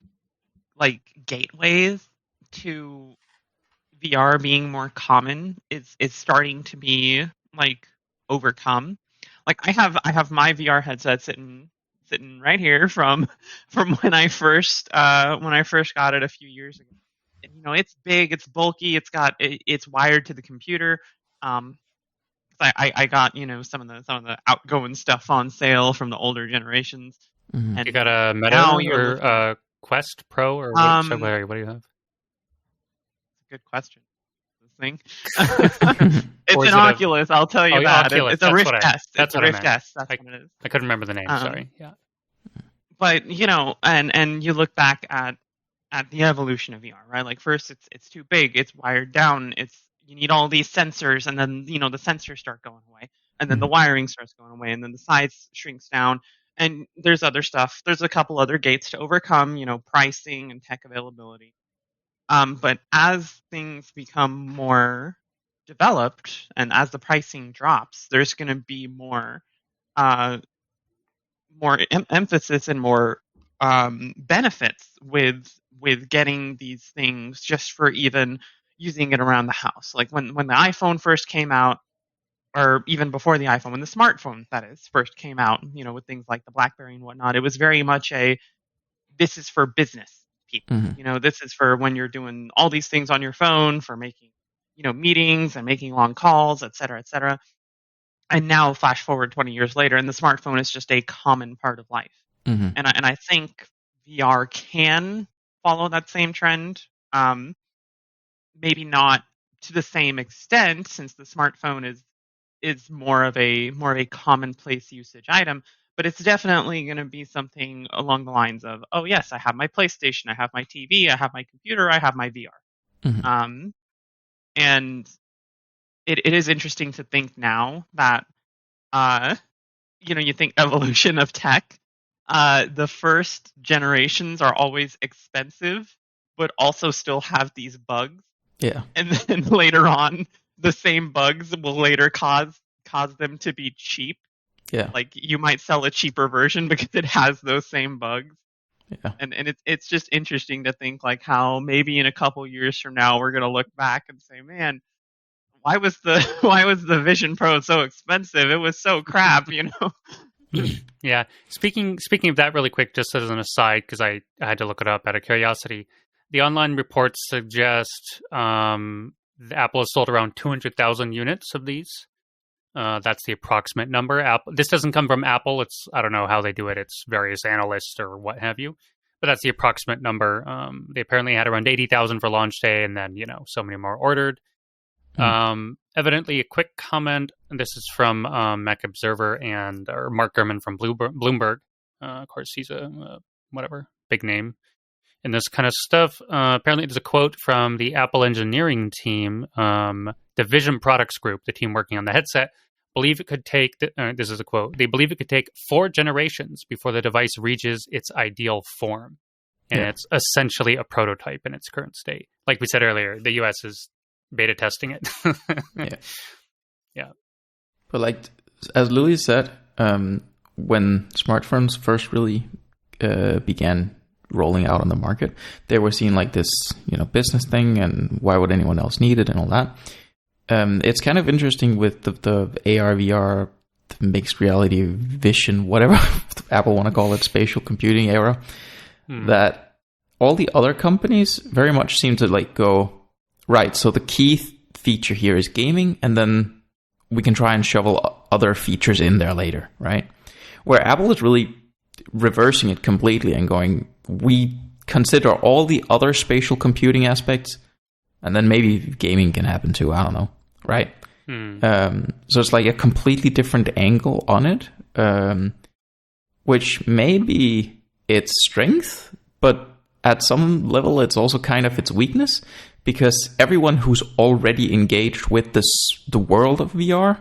gateways to VR being more common is starting to be overcome. I have my VR headset sitting right here from when I first got it a few years ago. And it's big, it's bulky, it's wired to the computer. I got some of the outgoing stuff on sale from the older generations. And you got a Meta or a Quest Pro or what do you have? Good question. Thing. It's an Oculus, I'll tell you that. Oculus. It's a Rift S. That's what Rift I meant. S. That's what it is. I couldn't remember the name. Sorry. Yeah. But and you look back at the evolution of VR, right? First, it's too big. It's wired down. You need all these sensors, and then the sensors start going away, and then the wiring starts going away, and then the size shrinks down. And there's other stuff. There's a couple other gates to overcome. Pricing and tech availability. But as things become more developed and as the pricing drops, there's going to be more emphasis and more benefits with getting these things just for even using it around the house. When the iPhone first came out, or even before the iPhone, when the smartphone, that is, first came out, with things like the BlackBerry and whatnot, it was very much this is for business people. This is for when you're doing all these things on your phone for making, meetings and making long calls, et cetera, et cetera. And now flash forward 20 years later, and the smartphone is just a common part of life. And I think VR can follow that same trend. Maybe not to the same extent, since the smartphone is more of a commonplace usage item, but it's definitely going to be something along the lines of, oh yes, I have my PlayStation, I have my TV, I have my computer, I have my VR. And it is interesting to think now that you think evolution of tech, the first generations are always expensive, but also still have these bugs. Yeah. And then later on, the same bugs will later cause them to be cheap. Yeah. Like you might sell a cheaper version because it has those same bugs. Yeah. And it's just interesting to think like how maybe in a couple years from now we're gonna look back and say, man, why was the Vision Pro so expensive? It was so crap, Yeah. Speaking of that really quick, just as an aside, because I had to look it up out of curiosity, the online reports suggest Apple has sold around 200,000 units of these. That's the approximate number. This doesn't come from Apple. I don't know how they do it. It's various analysts or what have you. But that's the approximate number. They apparently had around 80,000 for launch day, and then so many more ordered. Evidently, a quick comment. And this is from Mac Observer or Mark Gurman from Bloomberg. Of course, he's a big name in this kind of stuff. Apparently, there's a quote from the Apple engineering team, the Vision Products Group, the team working on the headset. Believe it could take. This is a quote. They believe it could take 4 generations before the device reaches its ideal form, and it's essentially a prototype in its current state. Like we said earlier, the U.S. is beta testing it. Yeah. But like as Louis said, when smartphones first really began rolling out on the market, they were seen like this, business thing, and why would anyone else need it and all that. It's kind of interesting with the AR, VR, the mixed reality, vision, whatever Apple want to call it, spatial computing era, that all the other companies very much seem to like go, right, so the key feature here is gaming, and then we can try and shovel other features in there later, right? Where Apple is really reversing it completely and going, we consider all the other spatial computing aspects, and then maybe gaming can happen too, I don't know, right? So it's like a completely different angle on it, which may be its strength, but at some level it's also kind of its weakness, because everyone who's already engaged with the world of VR,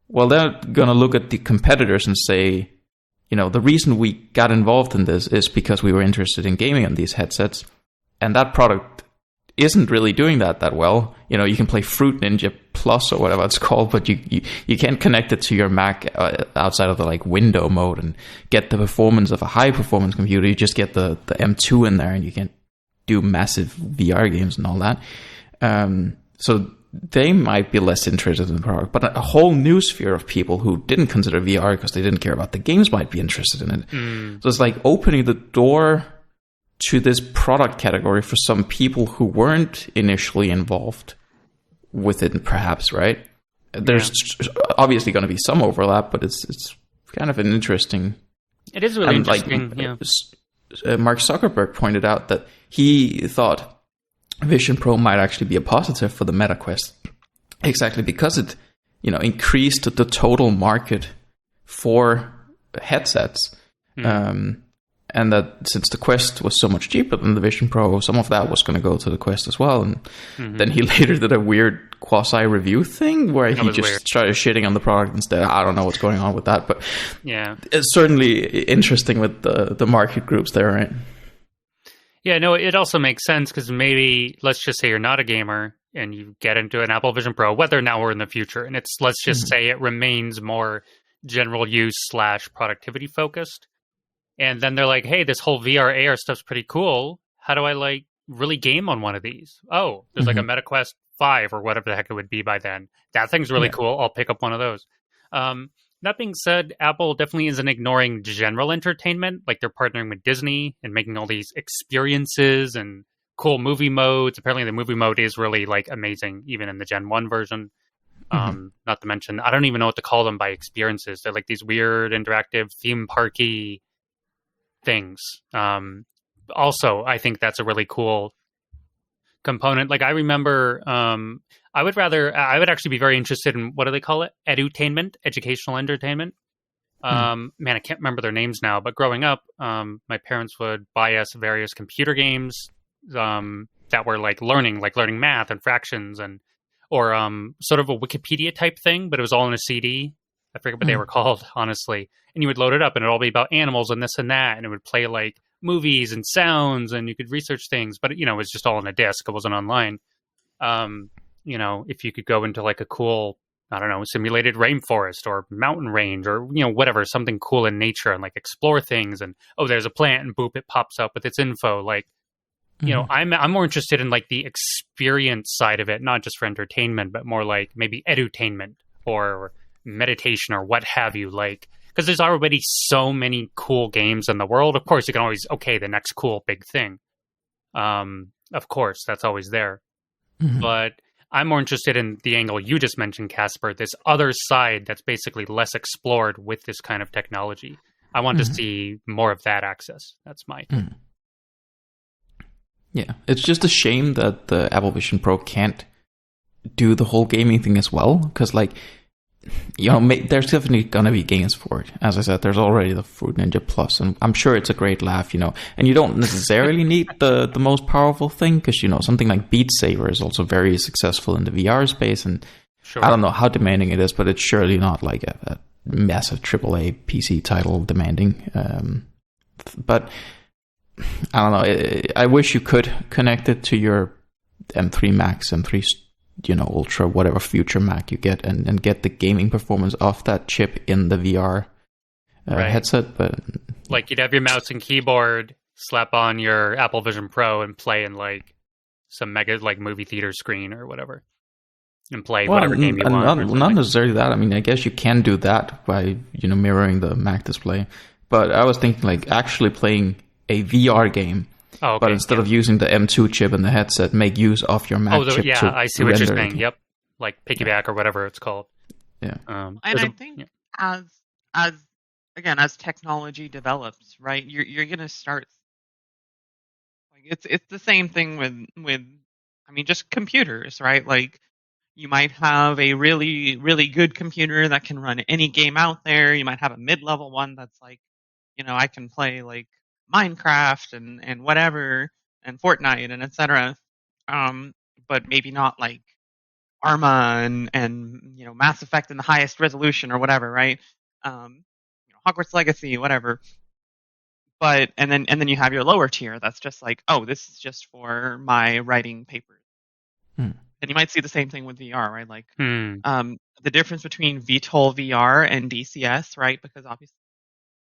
well, they're going to look at the competitors and say, the reason we got involved in this is because we were interested in gaming on these headsets, and that product isn't really doing that well. You can play Fruit Ninja Plus or whatever it's called, but you can't connect it to your Mac outside of the like window mode and get the performance of a high performance computer. You just get the M2 in there, and you can't do massive VR games and all that. So they might be less interested in the product, but a whole new sphere of people who didn't consider VR because they didn't care about the games might be interested in it. So it's like opening the door to this product category for some people who weren't initially involved with it, perhaps, right? There's obviously going to be some overlap, but it's kind of an interesting... It is really interesting, Mark Zuckerberg pointed out that he thought Vision Pro might actually be a positive for the Meta Quest, exactly because it, increased the total market for headsets, and that since the Quest was so much cheaper than the Vision Pro, some of that was going to go to the Quest as well. And then he later did a weird quasi-review thing where he just started shitting on the product instead. I don't know what's going on with that, but it's certainly interesting with the market groups there, right? Yeah, no, it also makes sense because maybe, let's just say you're not a gamer and you get into an Apple Vision Pro, whether now or in the future, and let's just say it remains more general use / productivity focused. And then they're like, hey, this whole VR AR stuff's pretty cool. How do I really game on one of these? Oh, there's like a Meta Quest 5 or whatever the heck it would be by then. That thing's really cool. I'll pick up one of those. That being said, Apple definitely isn't ignoring general entertainment. Like they're partnering with Disney and making all these experiences and cool movie modes. Apparently the movie mode is really like amazing, even in the Gen 1 version. Not to mention, I don't even know what to call them by experiences. They're like these weird interactive theme parky things. Also, I think that's a really cool component. Like I remember, I would actually be very interested in, what do they call it? Edutainment, educational entertainment. Man, I can't remember their names now, but growing up, my parents would buy us various computer games that were like learning math and fractions or sort of a Wikipedia type thing, but it was all in a CD. I forget what they were called, honestly. And you would load it up and it'd all be about animals and this and that. And it would play like movies and sounds and you could research things, but it was just all on a disc. It wasn't online. If you could go into like a cool, I don't know, simulated rainforest or mountain range or, whatever, something cool in nature and like explore things and, oh, there's a plant and boop, it pops up with its info. Like, I'm more interested in like the experience side of it, not just for entertainment, but more like maybe edutainment or meditation or what have you. Like, because there's already so many cool games in the world. Of course, you can always, the next cool big thing. Of course, that's always there. But I'm more interested in the angle you just mentioned, Casper, this other side that's basically less explored with this kind of technology. I want to see more of that access. That's my thing. Yeah, it's just a shame that the Apple Vision Pro can't do the whole gaming thing as well, because like, there's definitely going to be games for it. As I said, there's already the Fruit Ninja Plus, and I'm sure it's a great laugh, and you don't necessarily need the most powerful thing, because, something like Beat Saber is also very successful in the VR space, and I don't know how demanding it is, but it's surely not like a massive AAA PC title demanding. But I don't know. I wish you could connect it to your M3 Max, M3 Ultra, whatever future Mac you get, and get the gaming performance off that chip in the VR headset. But like you'd have your mouse and keyboard, slap on your Apple Vision Pro, and play in like some mega like movie theater screen or whatever, and play whatever game you want. Not necessarily that. I mean, I guess you can do that by mirroring the Mac display. But I was thinking like actually playing a VR game. Oh, okay. But instead of using the M2 chip in the headset, make use of your Mac chip. Yeah, I see what you're saying. Yep, like piggyback or whatever it's called. Yeah, and I think as technology develops, right, you're gonna start. Like it's the same thing with just computers, right? Like you might have a really really good computer that can run any game out there. You might have a mid-level one that's like, I can play like Minecraft and whatever and Fortnite and etc. But maybe not like Arma and Mass Effect in the highest resolution or whatever, right? Hogwarts Legacy, whatever. But and then you have your lower tier that's just like, oh, this is just for my writing papers. And you might see the same thing with VR, right? Like the difference between VTOL VR and DCS, right? Because obviously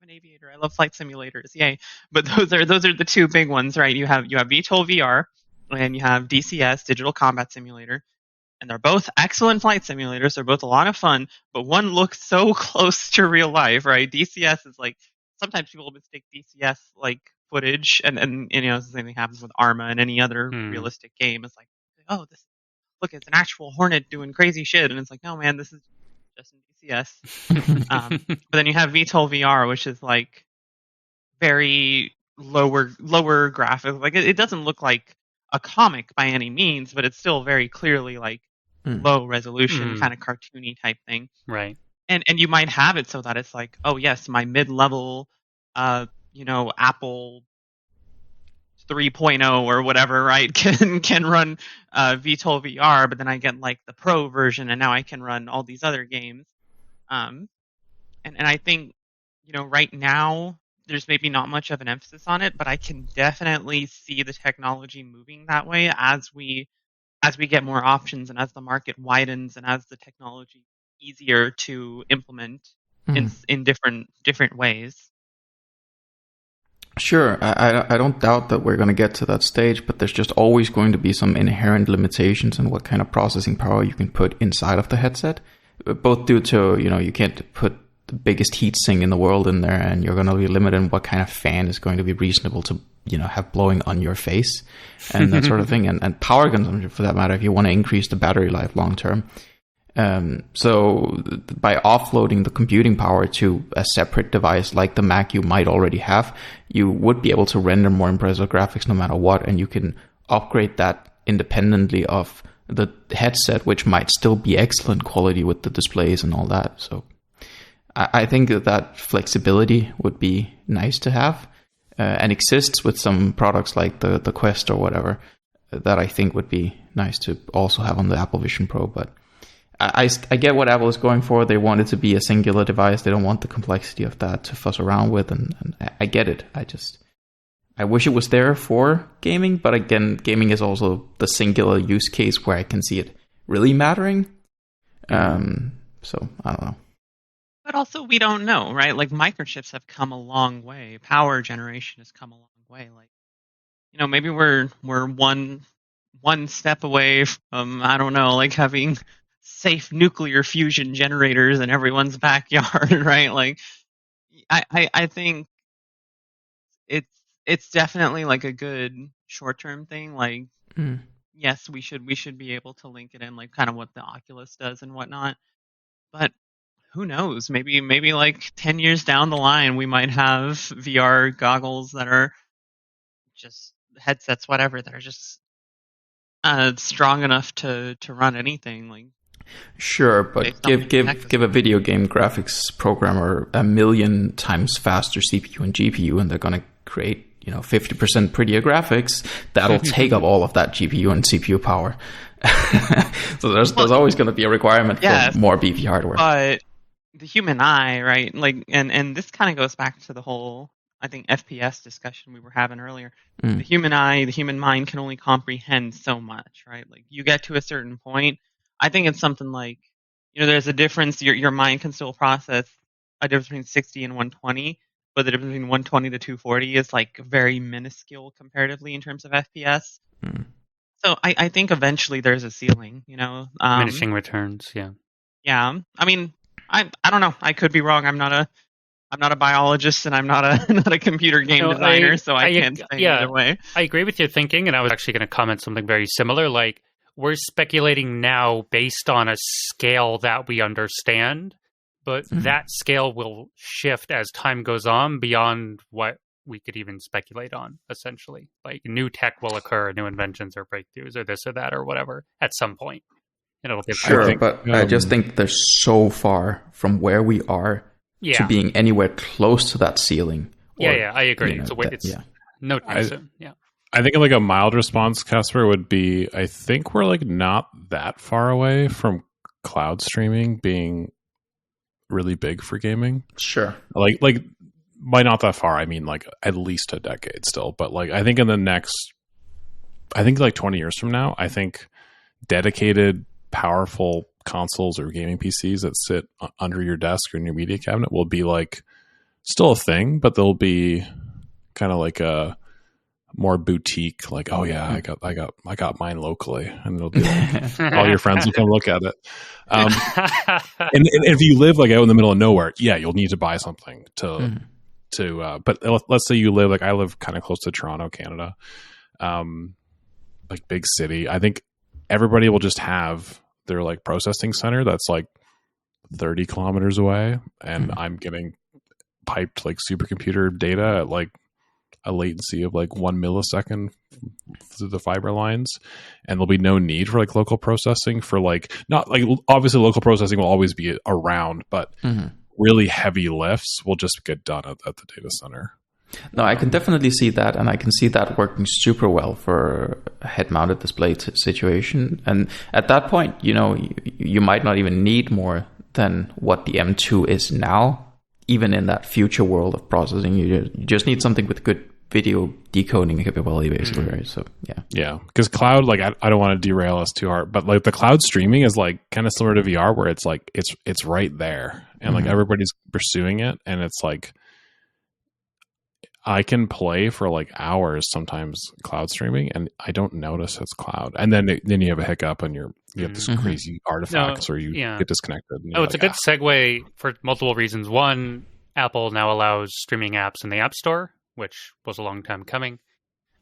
an aviator. I love flight simulators, yay! But those are the two big ones, right? You have VTOL VR and you have DCS, Digital Combat Simulator, and they're both excellent flight simulators. They're both a lot of fun, but one looks so close to real life, right? DCS is like sometimes people mistake DCS like footage, and the same thing happens with Arma and any other realistic game. It's like, oh, it's an actual Hornet doing crazy shit, and it's like, no, man, this is just in DCS. But then you have VTOL VR, which is like very lower graphics. Like it doesn't look like a comic by any means, but it's still very clearly like low resolution, kind of cartoony type thing. Right. And you might have it so that it's like, oh yes, my mid-level, Apple 3.0 or whatever, right, can run VTOL VR, but then I get like the Pro version, and now I can run all these other games. And I think, right now there's maybe not much of an emphasis on it, but I can definitely see the technology moving that way as we get more options and as the market widens and as the technology is easier to implement in different ways. Sure, I don't doubt that we're going to get to that stage, but there's just always going to be some inherent limitations in what kind of processing power you can put inside of the headset. Both due to, you can't put the biggest heat sink in the world in there, and you're going to be limited in what kind of fan is going to be reasonable to, have blowing on your face and that sort of thing, and power consumption for that matter, if you want to increase the battery life long term. So by offloading the computing power to a separate device like the Mac you might already have, you would be able to render more impressive graphics no matter what, and you can upgrade that independently of the headset, which might still be excellent quality with the displays and all that. So I think that flexibility would be nice to have, and exists with some products like the Quest or whatever, that I think would be nice to also have on the Apple Vision Pro. But I get what Apple is going for. They want it to be a singular device. They don't want the complexity of that to fuss around with, and I get it. I wish it was there for gaming, but again, gaming is also the singular use case where I can see it really mattering. So I don't know. But also, we don't know, right? Like, microchips have come a long way. Power generation has come a long way. Like, maybe we're one step away from, I don't know, like having safe nuclear fusion generators in everyone's backyard, right? Like, I think it's definitely like a good short-term thing. Like, yes, we should be able to link it in, like kind of what the Oculus does and whatnot. But who knows? Maybe like 10 years down the line, we might have VR goggles that are just headsets, whatever, that are just strong enough to run anything. Like, sure, but give a video game graphics programmer 1,000,000 times faster CPU and GPU, and they're going to create 50% prettier graphics. That'll take up all of that GPU and CPU power. So there's always going to be a requirement for more beefy hardware. But the human eye, right? Like, and this kind of goes back to the whole, I think, FPS discussion we were having earlier. The human eye, the human mind can only comprehend so much, right? Like, you get to a certain point. I think it's something like, there's a difference. Your mind can still process a difference between 60 and 120, but the difference between 120 to 240 is like very minuscule comparatively in terms of FPS. So I think eventually there's a ceiling, Diminishing returns, yeah. Yeah, I mean, I don't know. I could be wrong. I'm not a biologist, and I'm not a computer game designer, so I can't say either way. I agree with your thinking, and I was actually going to comment something very similar. Like, we're speculating now based on a scale that we understand, but that scale will shift as time goes on beyond what we could even speculate on, essentially. Like, new tech will occur, new inventions or breakthroughs or this or that or whatever at some point. And it'll get I just think they're so far from where we are to being anywhere close to that ceiling. I agree. It's no time soon. Yeah. I think like a mild response, Casper, would be, I think we're like not that far away from cloud streaming being really big for gaming. Sure. Like by not that far, I mean like at least a decade still. But like I think like 20 years from now, I think dedicated, powerful consoles or gaming PCs that sit under your desk or in your media cabinet will be like still a thing, but they'll be kind of like a more boutique, like, oh yeah, I got mine locally, and it'll be like, all your friends will come look at it. And if you live like out in the middle of nowhere, you'll need to buy something to. But let's say you live like I live kind of close to Toronto, Canada, like big city. I think everybody will just have their like processing center that's like 30 kilometers away, and I'm getting piped like supercomputer data at like a latency of like 1 millisecond through the fiber lines, and there'll be no need for like local processing for like, not like, obviously local processing will always be around, but really heavy lifts will just get done at the data center. No, I can definitely see that, and I can see that working super well for a head-mounted display situation. And at that point, you might not even need more than what the M2 is now, even in that future world of processing. You just need something with good video decoding capability, basically, right? So, yeah, because cloud, like, I don't want to derail us too hard, but like the cloud streaming is like kind of similar to VR, where it's like it's right there, and like everybody's pursuing it, and it's like, I can play for like hours sometimes cloud streaming, and I don't notice it's cloud. And then you have a hiccup, and you get this crazy artifacts, or you get disconnected. Oh, it's a good segue for multiple reasons. One, Apple now allows streaming apps in the App Store, which was a long time coming.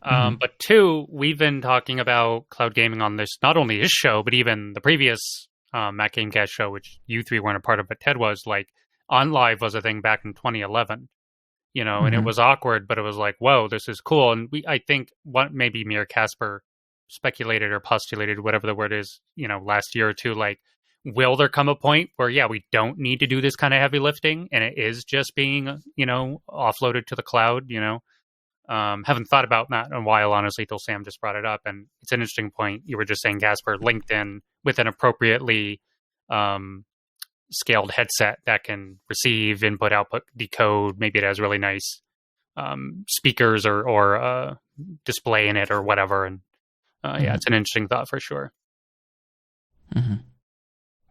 But two, we've been talking about cloud gaming on this, not only this show, but even the previous Mac Gamecast show, which you three weren't a part of, but Ted was. Like, On Live was a thing back in 2011. And it was awkward, but it was like, whoa, this is cool. And I think what maybe me or Casper speculated or postulated, whatever the word is, last year or two, like, will there come a point where, we don't need to do this kind of heavy lifting and it is just being, offloaded to the cloud, haven't thought about that in a while, honestly, till Sam just brought it up. And it's an interesting point. You were just saying, Casper, LinkedIn with an appropriately, scaled headset that can receive input, output, decode. Maybe it has really nice speakers or display in it or whatever. And it's an interesting thought for sure.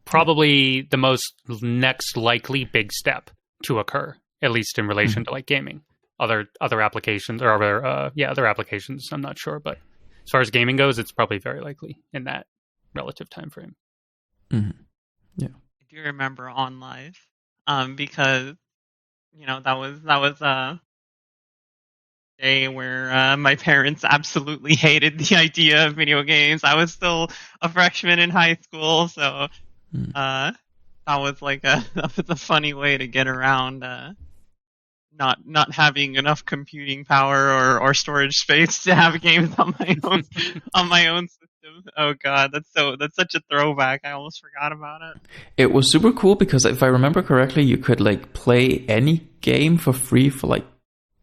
Probably the most next likely big step to occur, at least in relation to like gaming. Other applications or other applications, I'm not sure, but as far as gaming goes, it's probably very likely in that relative time frame. Yeah. I do remember On Live, because that was a day where my parents absolutely hated the idea of video games. I was still a freshman in high school, so that was a funny way to get around not having enough computing power or storage space to have games on my own system. Oh god, that's such a throwback. I almost forgot about it. It was super cool because if I remember correctly, you could like play any game for free for like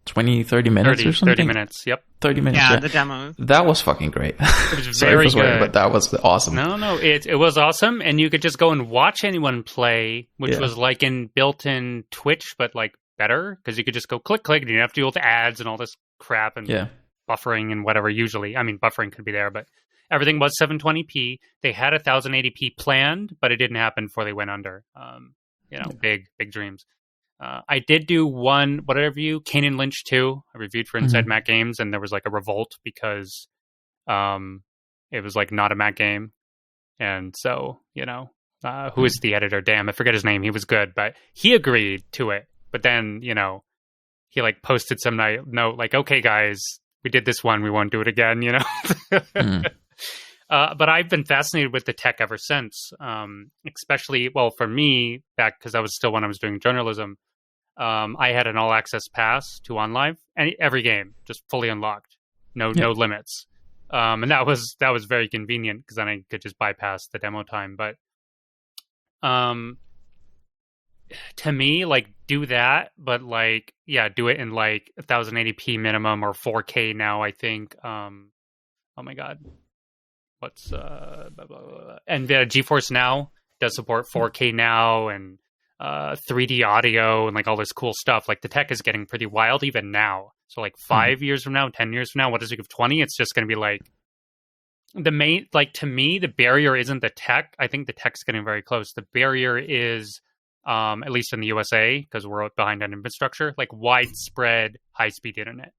20-30 minutes or something. 30 minutes, yep. 30 minutes. Yeah, the demos. That was fucking great. It was very good. But that was awesome. No, it was awesome, and you could just go and watch anyone play, which was like built-in Twitch, but like better, because you could just go click, and you didn't have to deal with ads and all this crap and buffering and whatever. Usually, I mean, buffering could be there, but everything was 720p. They had 1080p planned, but it didn't happen before they went under. Big dreams. I did do one, what did I review? Kane and Lynch 2. I reviewed for Inside Mac Games, and there was like a revolt because it was like not a Mac game. And so, who is the editor? Damn, I forget his name. He was good, but he agreed to it. But then, he like posted some note like, okay, guys, we did this one. We won't do it again, But I've been fascinated with the tech ever since, especially, for me, back because I was still when I was doing journalism, I had an all access pass to OnLive, and every game just fully unlocked, no limits, and that was very convenient because then I could just bypass the demo time. But to me, like, do that, but like, do it in like 1080p minimum or 4K now. I think. Oh my god. What's blah, blah, blah. And GeForce Now does support 4K now and 3D audio and like all this cool stuff. Like the tech is getting pretty wild even now. So like 5 years from now, 10 years from now, what does it give 20? It's just going to be like the main, like to me, the barrier isn't the tech. I think the tech's getting very close. The barrier is, at least in the USA, because we're behind on infrastructure, like widespread high-speed internet,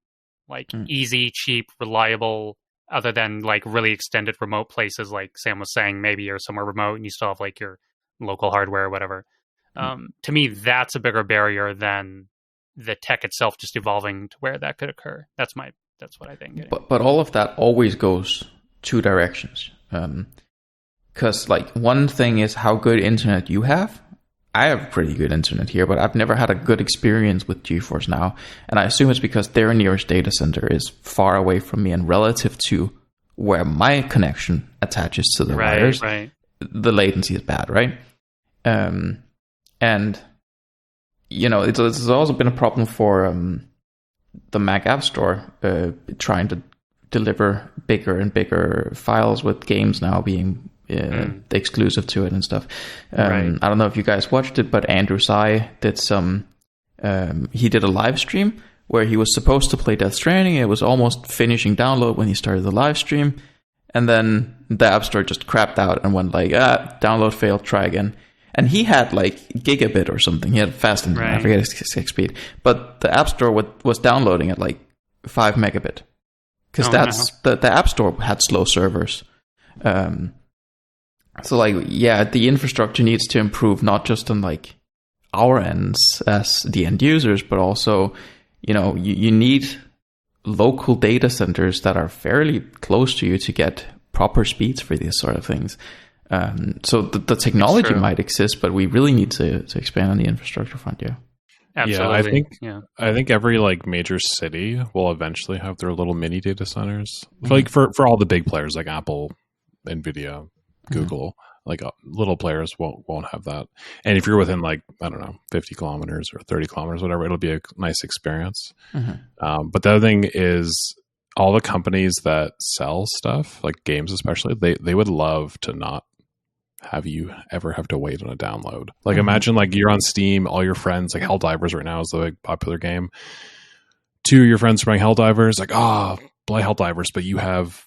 like easy, cheap, reliable, other than like really extended remote places like Sam was saying, maybe you're somewhere remote and you still have like your local hardware or whatever. To me, that's a bigger barrier than the tech itself just evolving to where that could occur. That's what I think. But all of that always goes two directions. Because like one thing is how good internet you have. I have pretty good internet here, but I've never had a good experience with GeForce Now. And I assume it's because their nearest data center is far away from me, and relative to where my connection attaches to the wires, the latency is bad, right? And, it's also been a problem for the Mac App Store trying to deliver bigger and bigger files with games now being exclusive to it and stuff. I don't know if you guys watched it, but Andrew Tsai did he did a live stream where he was supposed to play Death Stranding. It was almost finishing download when he started the live stream, and then the App Store just crapped out and went like, download failed, try again. And he had like gigabit or something. He had fast internet. Right. I forget his speed. But the App Store was downloading at like 5 megabit. Because the App Store had slow servers. So like, yeah, the infrastructure needs to improve, not just on like our ends as the end users, but also, you need local data centers that are fairly close to you to get proper speeds for these sort of things. So the technology might exist, but we really need to expand on the infrastructure front. Yeah. Absolutely. I think every like major city will eventually have their little mini data centers. Like for all the big players like Apple, Nvidia, Google, like little players won't have that. And if you're within like, I don't know, 50 kilometers or 30 kilometers, whatever, it'll be a nice experience. But the other thing is all the companies that sell stuff, like games especially, they would love to not have you ever have to wait on a download. Like imagine like you're on Steam, all your friends, like Helldivers right now is the big popular game. 2 of your friends playing Helldivers, like, play Helldivers, but you have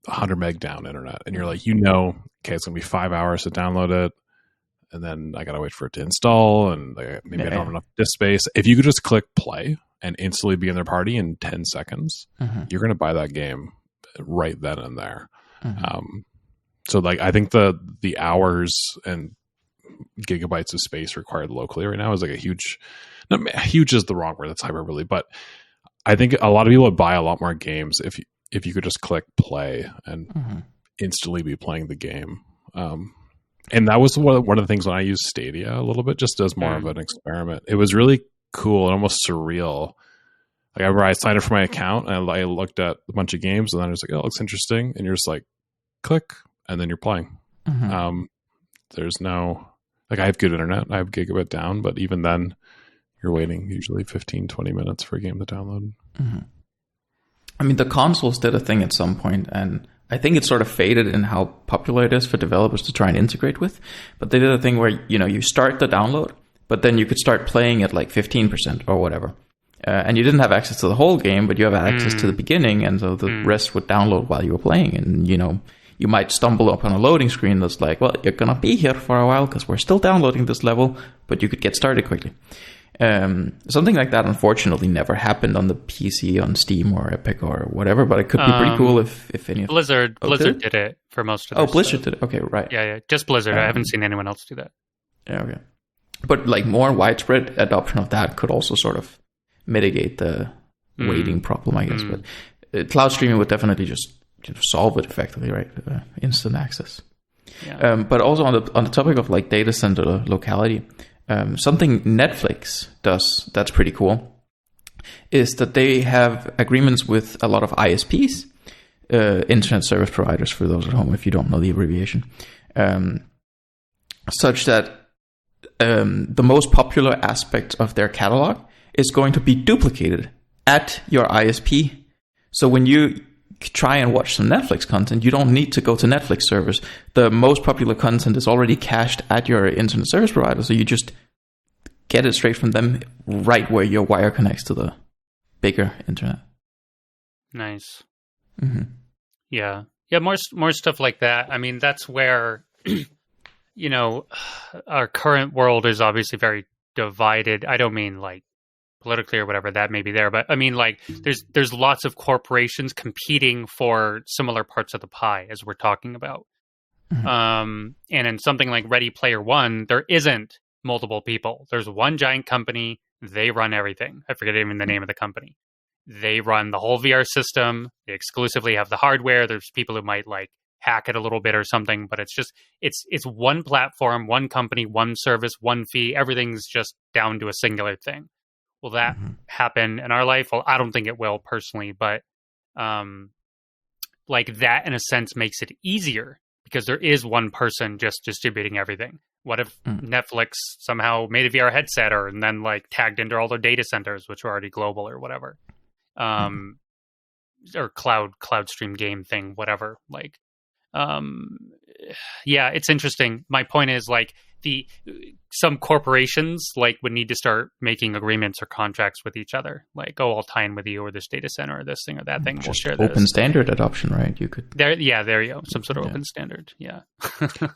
100 meg down internet. And you're like, okay, it's going to be 5 hours to download it. And then I got to wait for it to install. And maybe I don't have enough disk space. If you could just click play and instantly be in their party in 10 seconds, you're going to buy that game right then and there. So like I think the hours and gigabytes of space required locally right now is like a huge, not huge is the wrong word, that's hyperbole, but I think a lot of people would buy a lot more games if you could just click play and instantly be playing the game. And that was one of the things when I used Stadia a little bit, just as more of an experiment. It was really cool and almost surreal. Like I remember I signed up for my account and I looked at a bunch of games and then I was like, oh, it looks interesting. And you're just like, click. And then you're playing. There's no, like I have good internet. I have gigabit down, but even then you're waiting usually 15, 20 minutes for a game to download. I mean, the consoles did a thing at some point, and I think it sort of faded in how popular it is for developers to try and integrate with. But they did a thing where, you start the download, but then you could start playing at like 15% or whatever. And you didn't have access to the whole game, but you have access to the beginning, and so the rest would download while you were playing. And, you might stumble upon a loading screen that's like, well, you're going to be here for a while because we're still downloading this level, but you could get started quickly. Something like that, unfortunately, never happened on the PC, on Steam or Epic or whatever, but it could be pretty cool if any of Blizzard did it for most of their Blizzard stuff. did it. Okay, right. Yeah. Just Blizzard. I haven't seen anyone else do that. Yeah, okay. But like more widespread adoption of that could also sort of mitigate the waiting problem, I guess. But cloud streaming would definitely just solve it effectively, right? Instant access. Yeah. But also on the topic of like data center locality, something Netflix does that's pretty cool is that they have agreements with a lot of ISPs, internet service providers, for those at home, if you don't know the abbreviation, such that the most popular aspect of their catalog is going to be duplicated at your ISP. So when you try and watch some Netflix content, you don't need to go to Netflix servers. The most popular content is already cached at your internet service provider, so you just get it straight from them right where your wire connects to the bigger internet. Nice. Yeah. More stuff like that. I mean, that's where our current world is obviously very divided. I don't mean like politically or whatever, that may be there, but I mean like there's lots of corporations competing for similar parts of the pie, as we're talking about. And in something like Ready Player One, there isn't multiple people. There's one giant company. They run everything. I forget even the name of the company. They run the whole VR system. They exclusively have the hardware. There's people who might like hack it a little bit or something, but it's just it's one platform, one company, one service, one fee. Everything's just down to a singular thing. Will that happen in our life? Well, I don't think it will personally, but like that in a sense makes it easier because there is one person just distributing everything. What if Netflix somehow made a VR headset and then like tagged into all their data centers, which are already global or whatever, or cloud stream game thing, whatever. Like, yeah, it's interesting. My point is like some corporations like would need to start making agreements or contracts with each other, like, oh, I'll tie in with you, or this data center, or this thing or that thing. We'll share this. Open standard adoption, right? You could there you go. Some sort of open standard. Yeah.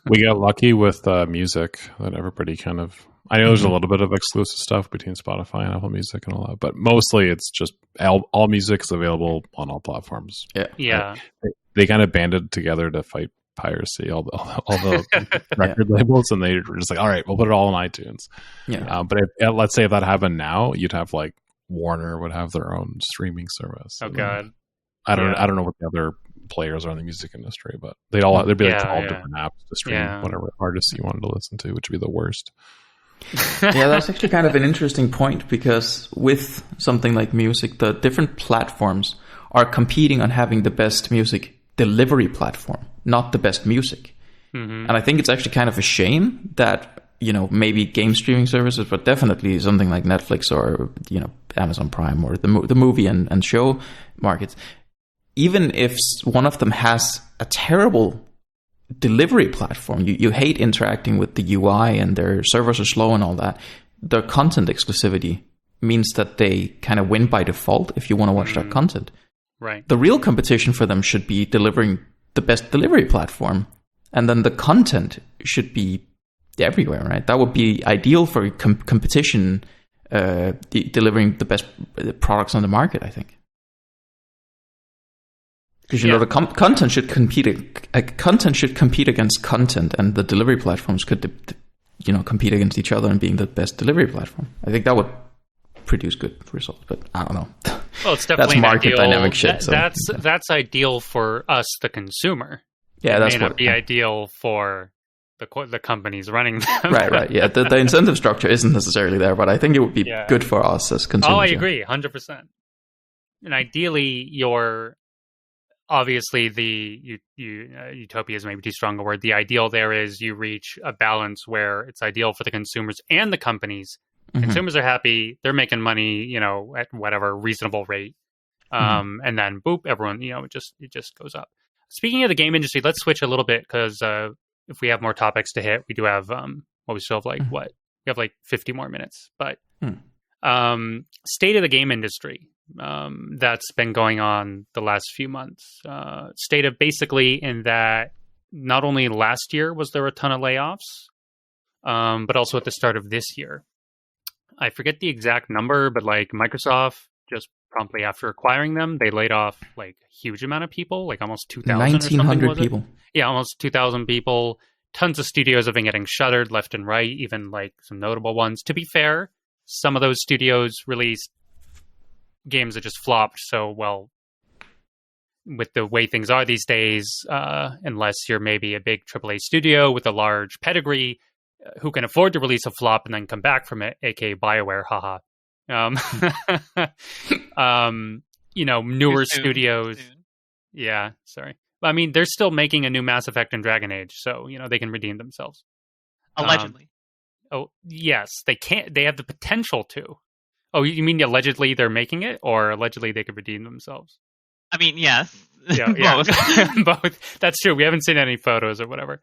We got lucky with music that everybody kind of. I know there's a little bit of exclusive stuff between Spotify and Apple Music and all that, but mostly it's just all music is available on all platforms. Yeah. They kind of banded together to fight piracy, all the record labels, and they were just like, all right, we'll put it all on iTunes. But let's say if that happened now, you'd have like Warner would have their own streaming service. Oh god, I don't know what the other players are in the music industry, but there'd be like 12 different apps to stream whatever artists you wanted to listen to, which would be the worst. That's actually kind of an interesting point, because with something like music, the different platforms are competing on having the best music delivery platform, not the best music. And I think it's actually kind of a shame that, maybe game streaming services, but definitely something like Netflix or, Amazon Prime or the movie and show markets, even if one of them has a terrible delivery platform, you hate interacting with the UI and their servers are slow and all that, their content exclusivity means that they kind of win by default if you want to watch that content. Right. The real competition for them should be delivering the best delivery platform, and then the content should be everywhere, right? That would be ideal for competition, delivering the best products on the market, I think. Because the content should compete against content, and the delivery platforms could compete against each other and being the best delivery platform. I think that would produce good results, but I don't know. Well, it's definitely that's market ideal. Dynamic shit. That's ideal for us, the consumer. Yeah, it that's may not be ideal for the companies running them. Right. Yeah, the incentive structure isn't necessarily there, but I think it would be good for us as consumers. Oh, I agree, 100%. And ideally, obviously the utopia is maybe too strong a word. The ideal there is you reach a balance where it's ideal for the consumers and the companies. Consumers are happy, they're making money, at whatever reasonable rate, and then boop, everyone, it just goes up. Speaking of the game industry, let's switch a little bit, because if we have more topics to hit, we do have we still have we have like 50 more minutes, but state of the game industry that's been going on the last few months. State of basically in that not only last year was there a ton of layoffs, but also at the start of this year. I forget the exact number, but like Microsoft, just promptly after acquiring them, they laid off like a huge amount of people, like almost 2,000 1,900 people. Yeah, almost 2,000 people. Tons of studios have been getting shuttered left and right, even like some notable ones. To be fair, some of those studios released games that just flopped so well. With the way things are these days, unless you're maybe a big AAA studio with a large pedigree, who can afford to release a flop and then come back from it, aka BioWare, haha. Newer studios. Yeah, sorry. I mean, they're still making a new Mass Effect and Dragon Age, so, they can redeem themselves. Allegedly. Yes, they can't. They have the potential to. Oh, you mean allegedly they're making it, or allegedly they could redeem themselves? I mean, yes. Yeah. Both. Both. That's true. We haven't seen any photos or whatever.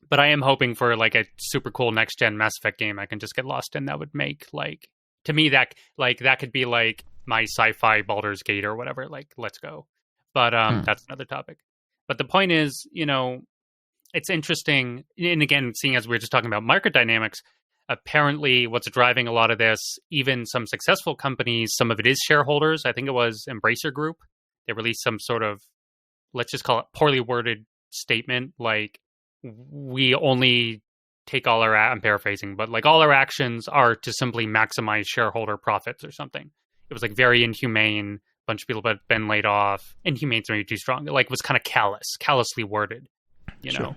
But I am hoping for like a super cool next gen Mass Effect game I can just get lost in. That would make to me that could be like my sci-fi Baldur's Gate or whatever. Like, let's go. But that's another topic. But the point is, it's interesting. And again, seeing as we were just talking about market dynamics, apparently what's driving a lot of this, even some successful companies, some of it is shareholders. I think it was Embracer Group. They released some sort of, let's just call it poorly worded statement, like, we only take all our, I'm paraphrasing, but like all our actions are to simply maximize shareholder profits or something. It was like very inhumane. A bunch of people had been laid off. Inhumane's maybe too strong. Like it was kind of callously worded, know.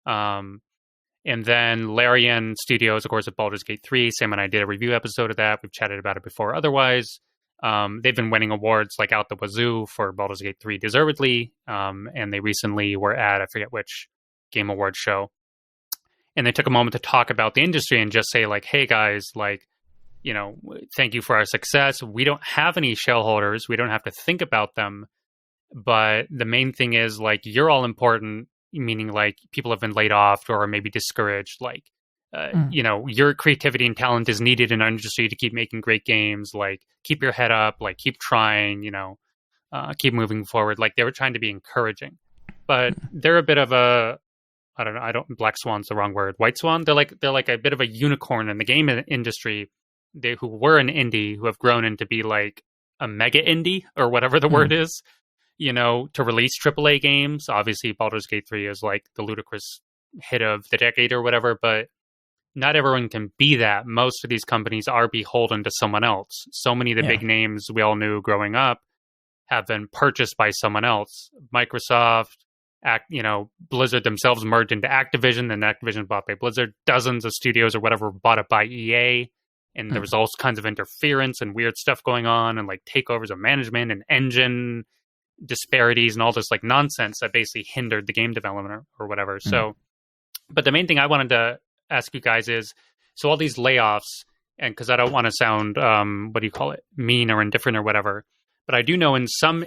And then Larian Studios, of course, at Baldur's Gate 3. Sam and I did a review episode of that. We've chatted about it before. Otherwise, they've been winning awards like out the wazoo for Baldur's Gate 3 deservedly. And they recently were at, I forget which Game Awards show. And they took a moment to talk about the industry and just say like, hey guys, like, thank you for our success. We don't have any shareholders. We don't have to think about them. But the main thing is like, you're all important. meaning like people have been laid off or maybe discouraged. Like, your creativity and talent is needed in our industry to keep making great games. Like, keep your head up, like keep trying, keep moving forward. Like they were trying to be encouraging, but they're a bit of a, I don't know, black swan's the wrong word. White swan. They're like a bit of a unicorn in the game industry. They who were an indie who have grown into be like a mega indie or whatever the word is, to release AAA games. Obviously, Baldur's Gate 3 is like the ludicrous hit of the decade or whatever, but not everyone can be that. Most of these companies are beholden to someone else. So many of the big names we all knew growing up have been purchased by someone else. Microsoft, Blizzard themselves merged into Activision, then Activision bought by Blizzard. Dozens of studios or whatever were bought up by EA, and there was all kinds of interference and weird stuff going on, and like takeovers of management and engine disparities and all this like nonsense that basically hindered the game development or whatever. So, but the main thing I wanted to ask you guys is, so all these layoffs, and because I don't want to sound mean or indifferent or whatever, but I do know in some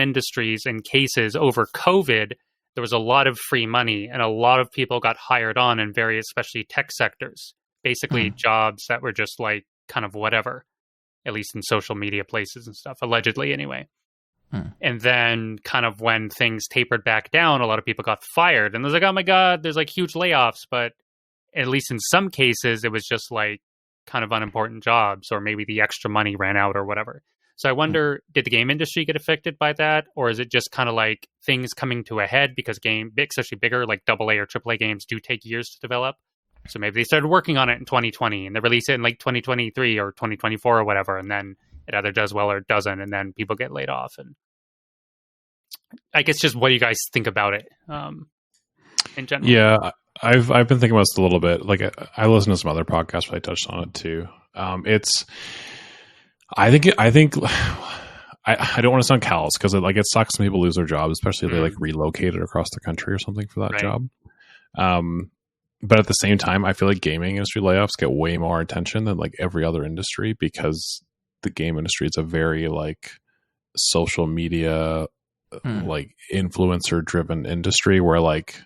industries and cases over COVID, there was a lot of free money and a lot of people got hired on in various, especially tech sectors, basically jobs that were just like kind of whatever, at least in social media places and stuff, allegedly anyway. And then kind of when things tapered back down, a lot of people got fired and it was like, oh my God, there's like huge layoffs. But at least in some cases, it was just like kind of unimportant jobs, or maybe the extra money ran out or whatever. So I wonder, did the game industry get affected by that? Or is it just kind of like things coming to a head because especially bigger, like AA or AAA games do take years to develop. So maybe they started working on it in 2020 and they release it in like 2023 or 2024 or whatever. And then it either does well or it doesn't. And then people get laid off. And I guess just what do you guys think about it in general? Yeah, I've been thinking about this a little bit. Like I listened to some other podcasts where I touched on it too. I think I don't want to sound callous because it sucks when people lose their jobs, especially if they like relocated across the country or something for that job. But at the same time, I feel like gaming industry layoffs get way more attention than like every other industry because the game industry is a very like social media, like influencer driven industry where like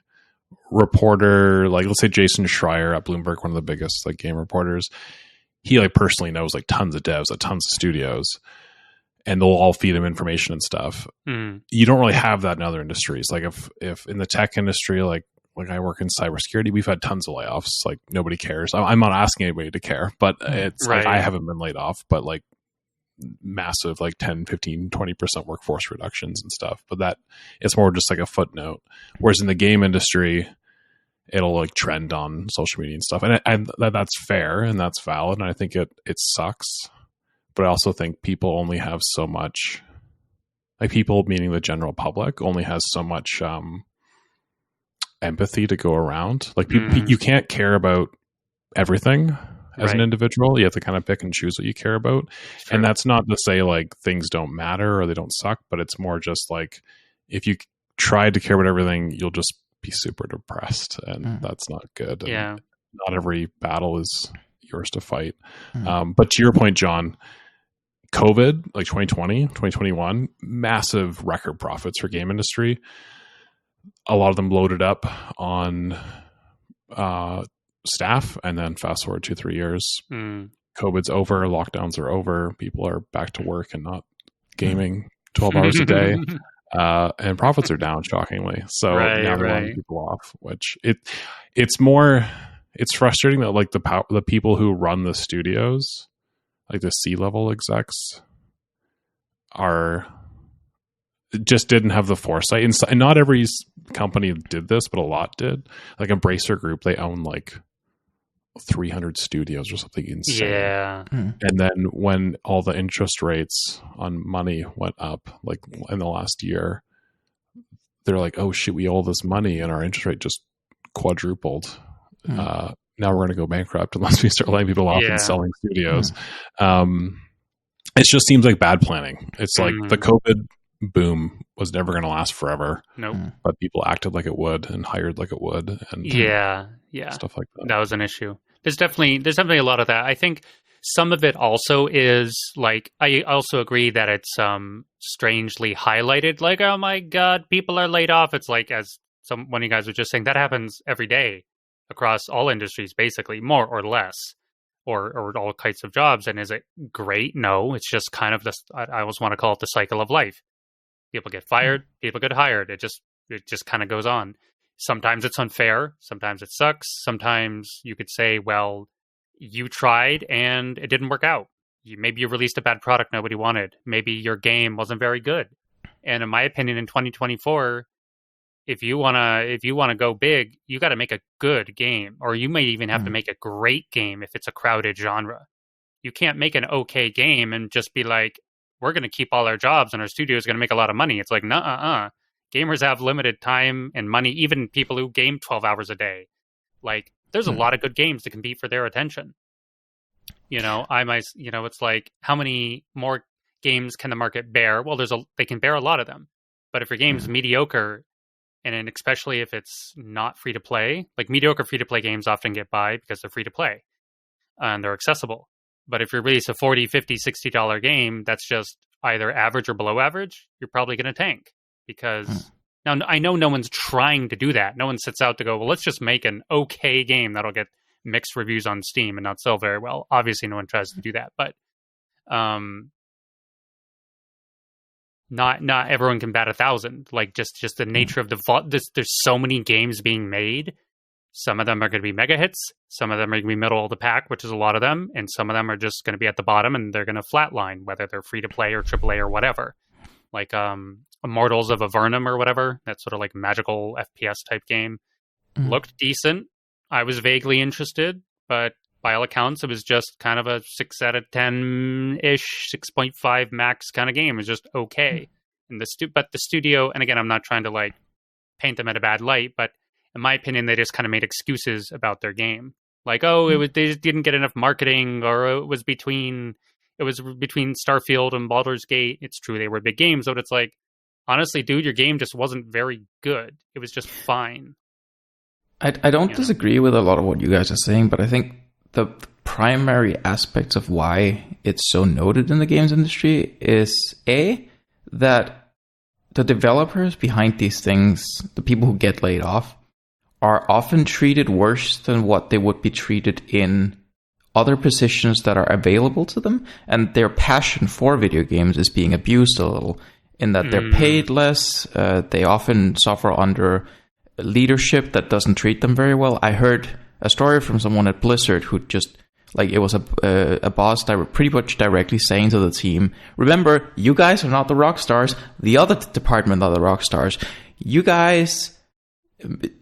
reporter, like let's say Jason Schreier at Bloomberg, one of the biggest like game reporters, he like personally knows like tons of devs at tons of studios and they'll all feed him information and stuff. You don't really have that in other industries. Like if in the tech industry, like I work in cybersecurity, we've had tons of layoffs. Like nobody cares. I'm not asking anybody to care, but it's like I haven't been laid off, but like massive like 10, 15, 20% workforce reductions and stuff. But that it's more just like a footnote. Whereas in the game industry, it'll like trend on social media and stuff. And that's fair and that's valid. And I think it sucks. But I also think people only have so much, like people, meaning the general public, only has so much empathy to go around. Like you can't care about everything as an individual. You have to kind of pick and choose what you care about. Sure. And that's not to say like things don't matter or they don't suck, but it's more just like if you try to care about everything, you'll just be super depressed and that's not good. And not every battle is yours to fight. But to your point, John, COVID, like 2020, 2021, massive record profits for game industry. A lot of them loaded up on staff, and then fast forward 2-3 years, COVID's over, lockdowns are over, people are back to work and not gaming 12 hours a day, and profits are down shockingly. So now they're laying people off, which it's frustrating that like the people who run the studios, like the C-level execs, just didn't have the foresight. And not every company did this, but a lot did. Like Embracer Group, they own like 300 studios or something insane. Yeah. And then when all the interest rates on money went up, like in the last year, they're like, oh shit, we owe this money and our interest rate just quadrupled. Now we're going to go bankrupt unless we start laying people off and selling studios. It just seems like bad planning. It's like the COVID boom was never going to last forever. Nope. But people acted like it would and hired like it would, and stuff like that. That was an issue. There's definitely a lot of that. I think some of it also is like, I also agree that it's strangely highlighted. Like, oh my God, people are laid off. It's like as one of you guys was just saying that happens every day across all industries, basically, more or less, or all kinds of jobs. And is it great? No, it's just kind of this. I always want to call it the cycle of life. People get fired, people get hired. It just kind of goes on. Sometimes it's unfair. Sometimes it sucks. Sometimes you could say, well, you tried and it didn't work out. Maybe you released a bad product nobody wanted. Maybe your game wasn't very good. And in my opinion, in 2024, if you wanna go big, you got to make a good game, or you may even have to make a great game if it's a crowded genre. You can't make an okay game and just be like, we're going to keep all our jobs and our studio is going to make a lot of money. It's like, nuh-uh. Gamers have limited time and money. Even people who game 12 hours a day, like there's a lot of good games to compete for their attention. It's like, how many more games can the market bear? Well, they can bear a lot of them, but if your game's mediocre, and then especially if it's not free to play, like mediocre free to play games often get by because they're free to play and they're accessible. But if you release a $40, $50, $60 game that's just either average or below average, you're probably going to tank because now I know no one's trying to do that. No one sets out to go, well, let's just make an okay game that'll get mixed reviews on Steam and not sell very well. Obviously, no one tries to do that, but not everyone can bat 1,000. Like just the nature of there's so many games being made. Some of them are going to be mega hits. Some of them are going to be middle of the pack, which is a lot of them, and some of them are just going to be at the bottom and they're going to flatline, whether they're free to play or AAA or whatever. Like Immortals of Avernum or whatever, that sort of like magical FPS type game, looked decent. I was vaguely interested, but by all accounts, it was just kind of a 6 out of 10-ish, 6.5 max kind of game. It was just okay. And but the studio, and again, I'm not trying to like paint them at a bad light, but in my opinion, they just kind of made excuses about their game. Like, they just didn't get enough marketing, or it was between Starfield and Baldur's Gate. It's true they were big games, but it's like, honestly, dude, your game just wasn't very good. It was just fine. I don't disagree with a lot of what you guys are saying, but I think the primary aspects of why it's so noted in the games industry is that the developers behind these things, the people who get laid off, are often treated worse than what they would be treated in other positions that are available to them, and their passion for video games is being abused a little in that they're paid less. They often suffer under leadership that doesn't treat them very well. I heard a story from someone at Blizzard who just, like, it was a boss that were pretty much directly saying to the team, remember, you guys are not the rock stars. The other department are the rock stars. You guys,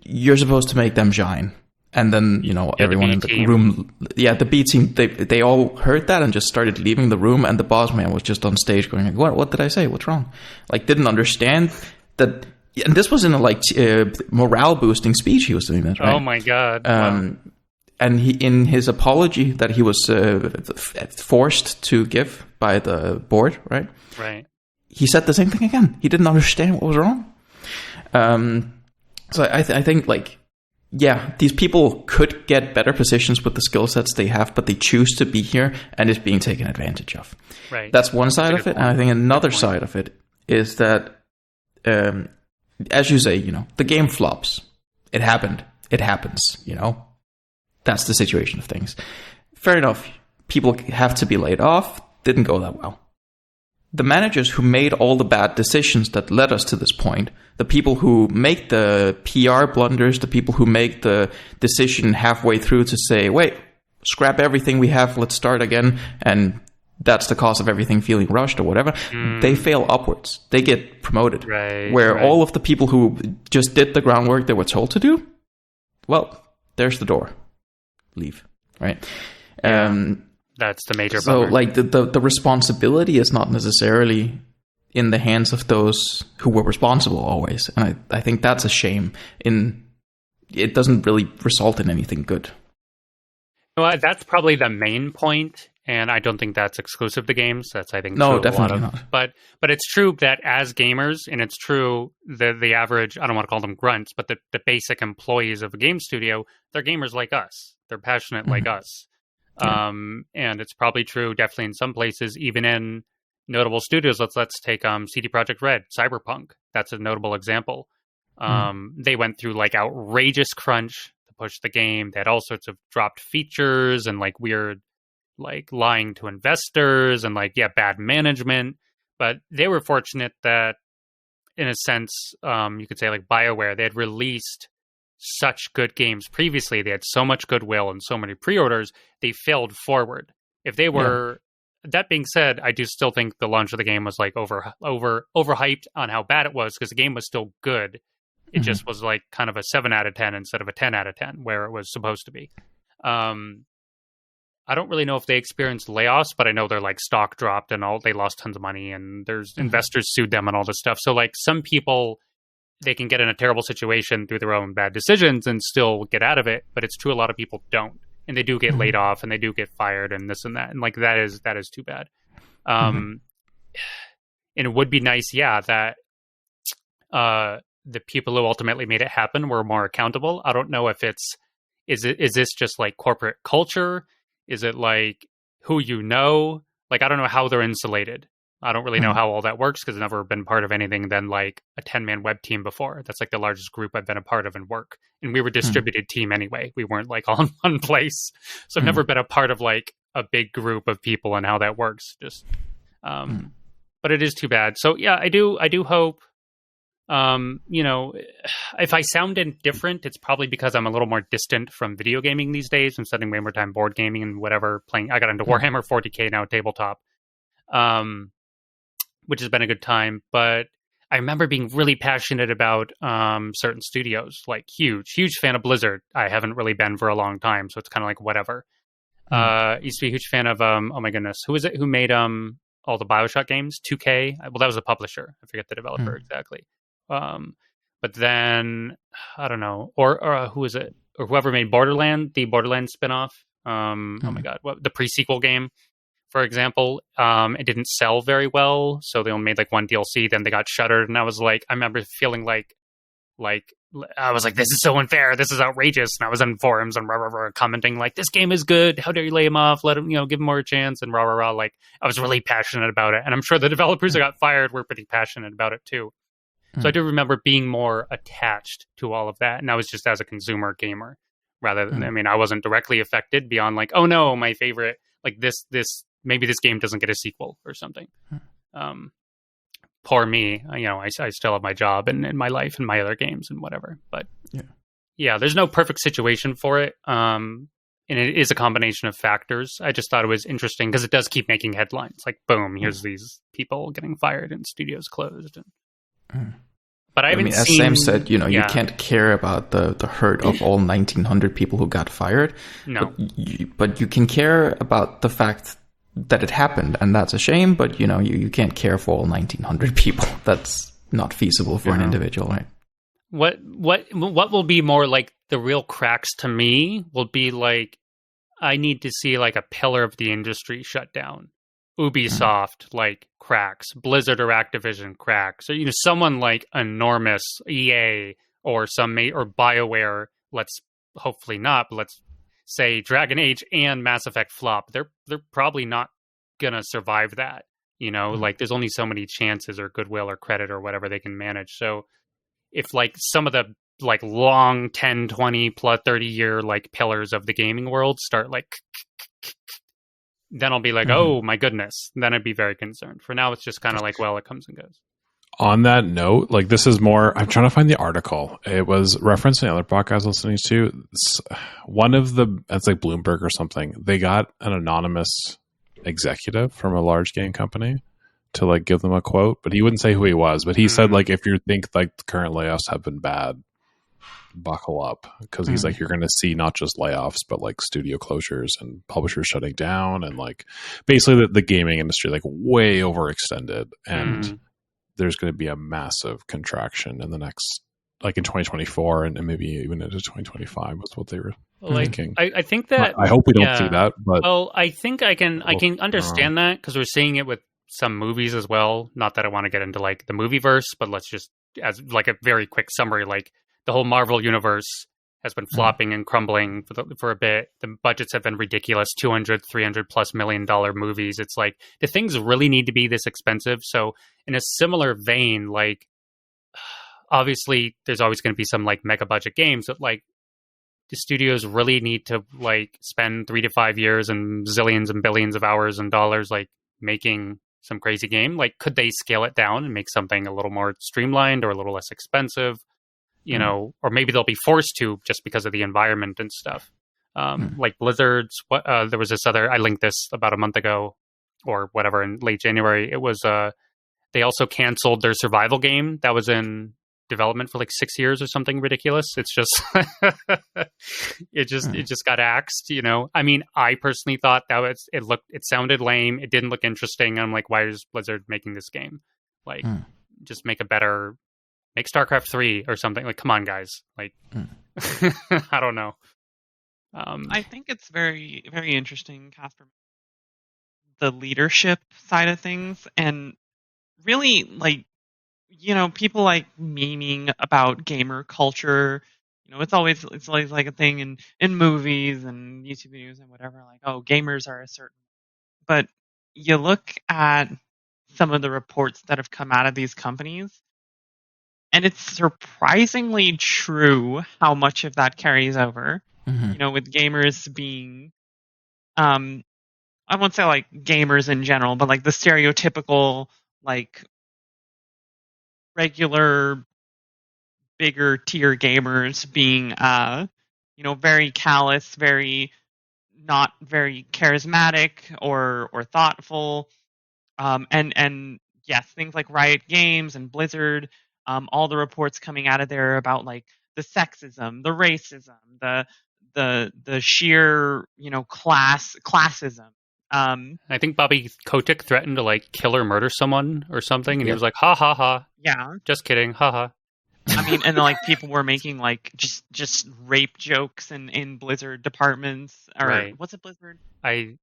you're supposed to make them shine. And then, everyone in the room, the B team, they all heard that and just started leaving the room. And the boss man was just on stage going, what did I say? What's wrong? Like, didn't understand that. And this was in a morale boosting speech he was doing that, right? Oh my God. Wow. And he, in his apology that he was forced to give by the board, right? Right. He said the same thing again. He didn't understand what was wrong. So I think, like, yeah, these people could get better positions with the skill sets they have, but they choose to be here and it's being taken advantage of. Right. That's one side of it. And I think another side of it is that, as you say, the game flops. It happened. It happens, That's the situation of things. Fair enough. People have to be laid off. Didn't go that well. The managers who made all the bad decisions that led us to this point, the people who make the PR blunders, the people who make the decision halfway through to say, wait, scrap everything we have, let's start again, and that's the cause of everything feeling rushed or whatever, they fail upwards. They get promoted. Right, where all of the people who just did the groundwork they were told to do, well, there's the door. Leave. Right? Yeah. That's the major so, bummer. like, the responsibility is not necessarily in the hands of those who were responsible always. And I think that's a shame. It doesn't really result in anything good. Well, that's probably the main point, and I don't think that's exclusive to games. That's, I think, no, true definitely a lot of, not. But it's true that as gamers, and it's true the average, I don't want to call them grunts, but the basic employees of a game studio, they're gamers like us. They're passionate like us. Yeah. And it's probably true, definitely in some places, even in notable studios. Let's take CD Projekt Red, Cyberpunk. That's a notable example. They went through like outrageous crunch to push the game. They had all sorts of dropped features and like weird, like lying to investors and like, bad management. But they were fortunate that, in a sense, you could say like BioWare, they had released such good games previously. They had so much goodwill and so many pre-orders. They failed forward. If they were, that being said, I do still think the launch of the game was like overhyped on how bad it was, because the game was still good. It just was like kind of a 7 out of 10 instead of a 10 out of 10 where it was supposed to be. I don't really know if they experienced layoffs, but I know their like stock dropped and they lost tons of money, and there's investors sued them and all this stuff. So like some people, they can get in a terrible situation through their own bad decisions and still get out of it. But it's true, a lot of people don't, and they do get laid off and they do get fired and this and that. And like, that is too bad. And it would be nice, that the people who ultimately made it happen were more accountable. I don't know if is this just like corporate culture? Is it like who you know? Like, I don't know how they're insulated. I don't really know how all that works, because I've never been part of anything than like a 10-man web team before. That's like the largest group I've been a part of in work. And we were a distributed team anyway. We weren't like all in one place. So I've never been a part of like a big group of people and how that works. Just, but it is too bad. So I do hope, if I sound indifferent, it's probably because I'm a little more distant from video gaming these days. I'm spending way more time board gaming and whatever, playing. I got into Warhammer 40K now, tabletop, which has been a good time. But I remember being really passionate about certain studios, like huge fan of Blizzard. I haven't really been for a long time, so it's kind of like whatever. Used to be a huge fan of, oh my goodness, who is it who made all the BioShock games? 2K? Well, that was a publisher. I forget the developer exactly. But then I don't know, or who is it, or whoever made the Borderlands spinoff. Oh my god, the pre-sequel game, for example. It didn't sell very well, so they only made like one DLC. Then they got shuttered, and I was like, I remember feeling like I was like, this is so unfair, this is outrageous, and I was in forums and commenting like, this game is good, how dare you lay him off, let him, give him more a chance, and like, I was really passionate about it, and I'm sure the developers that got fired were pretty passionate about it too. So I do remember being more attached to all of that. And I was just as a consumer gamer rather than, I wasn't directly affected beyond like, oh no, my favorite, like maybe this game doesn't get a sequel or something. Poor me, I still have my job and my life and my other games and whatever. But there's no perfect situation for it. And it is a combination of factors. I just thought it was interesting because it does keep making headlines. Like, boom, here's these people getting fired and studios closed. But I haven't as seen, Sam said, you can't care about the hurt of all 1,900 people who got fired. No, but you can care about the fact that it happened, and that's a shame. But you can't care for all 1,900 people. That's not feasible for an individual, right? What will be more like the real cracks to me will be like, I need to see like a pillar of the industry shut down. Ubisoft like cracks, Blizzard or Activision cracks, or someone like enormous, EA or or BioWare. Let's hopefully not, but let's say Dragon Age and Mass Effect flop. They're probably not gonna survive that. Like there's only so many chances or goodwill or credit or whatever they can manage. So if like some of the like long 10, 20 plus 30 year like pillars of the gaming world start like, then I'll be like, oh my goodness. Then I'd be very concerned. For now, it's just kind of like, well, it comes and goes. On that note, like this is more, I'm trying to find the article. It was referencing other podcast I was listening to. One of it's like Bloomberg or something. They got an anonymous executive from a large game company to like give them a quote, but he wouldn't say who he was. But he said like, if you think like the current layoffs have been bad, buckle up, because he's like, you're going to see not just layoffs but like studio closures and publishers shutting down, and like basically the gaming industry like way overextended, and there's going to be a massive contraction in the next, like in 2024 and maybe even into 2025 was what they were thinking. I think that I hope we don't see that, but I think I can understand that, because we're seeing it with some movies as well. Not that I want to get into like the movie verse, but let's just, as like a very quick summary, like the whole Marvel universe has been flopping and crumbling for a bit. The budgets have been ridiculous, $200-300+ million movies. It's like, do things really need to be this expensive? So in a similar vein, like obviously there's always going to be some like mega budget games that like the studios really need to like spend 3 to 5 years and zillions and billions of hours and dollars like making some crazy game. Like, could they scale it down and make something a little more streamlined or a little less expensive? You know, or maybe they'll be forced to just because of the environment and stuff. Like Blizzard's, there was this other, I linked this about a month ago or whatever in late January. It was, they also canceled their survival game that was in development for like 6 years or something ridiculous. It's just, it just got axed, you know? I mean, I personally thought that it sounded lame. It didn't look interesting. I'm like, why is Blizzard making this game? Like, just make StarCraft 3 or something. Like, come on, guys. Like, I don't know. I think it's very, very interesting, Casper, the leadership side of things. And really, like, you know, people like memeing about gamer culture. You know, it's always like a thing in movies and YouTube videos and whatever. Like, oh, gamers are a certain. But you look at some of the reports that have come out of these companies, and it's surprisingly true how much of that carries over. You know, with gamers being, I won't say like gamers in general, but like the stereotypical, like regular, bigger tier gamers being, you know, very callous, very not very charismatic or thoughtful. And yes, things like Riot Games and Blizzard, all the reports coming out of there about like the sexism, the racism, the sheer, you know, classism. I think Bobby Kotick threatened to like kill or murder someone or something, and he was like, "Ha ha ha! Yeah, just kidding, ha ha." I mean, and like people were making like just rape jokes in Blizzard departments, or right. What's it, Blizzard? I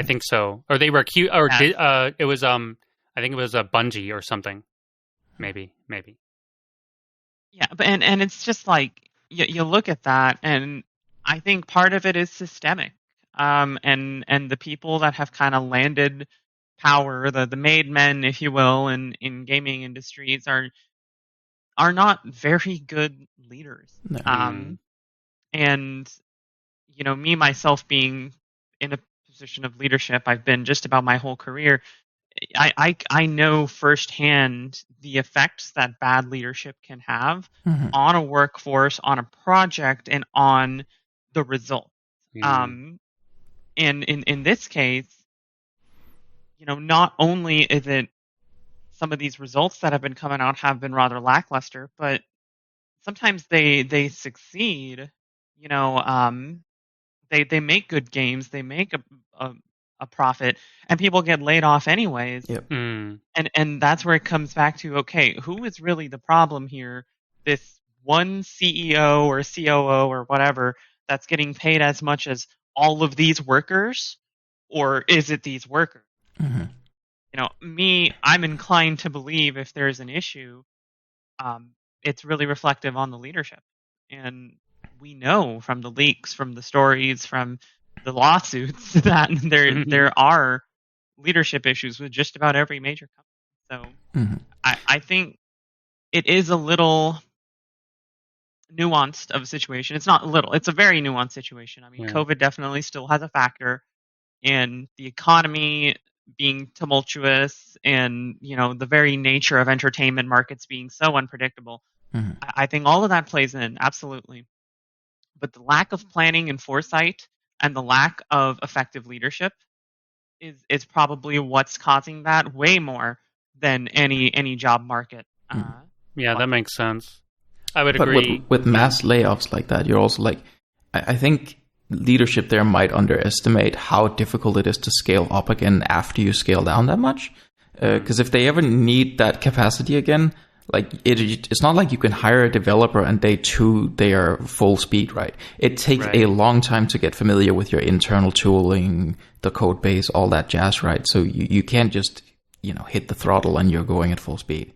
think so, or they were cute, or it was I think it was a Bungie or something, maybe. Yeah, but and it's just like you look at that, and I think part of it is systemic. And the people that have kind of landed power, the made men, if you will, in gaming industries are not very good leaders. No. And you know, me myself being in a position of leadership, I've been just about my whole career. I know firsthand the effects that bad leadership can have on a workforce, on a project, and on the result. And in this case, you know, not only is it some of these results that have been coming out have been rather lackluster, but sometimes they succeed. You know, they make good games, they make a profit, and people get laid off anyways. Yep. And that's where it comes back to, okay, who is really the problem here? This one CEO or COO or whatever that's getting paid as much as all of these workers, or is it these workers? You know, I'm inclined to believe if there's an issue, it's really reflective on the leadership. And we know from the leaks, from the stories, from the lawsuits that there are leadership issues with just about every major company. So I think it is a little nuanced of a situation. It's not little. It's a very nuanced situation. I mean, COVID definitely still has a factor, and the economy being tumultuous, and you know, the very nature of entertainment markets being so unpredictable. I think all of that plays in, absolutely. But the lack of planning and foresight and the lack of effective leadership is probably what's causing that way more than any job market. Yeah, that makes sense. I would agree. But with mass layoffs like that, you're also like, I think leadership there might underestimate how difficult it is to scale up again after you scale down that much. Because if they ever need that capacity again, like it's not like you can hire a developer and day 2 they are full speed, right? It takes a long time to get familiar with your internal tooling, the code base, all that jazz, right? So you can't just, you know, hit the throttle and you're going at full speed.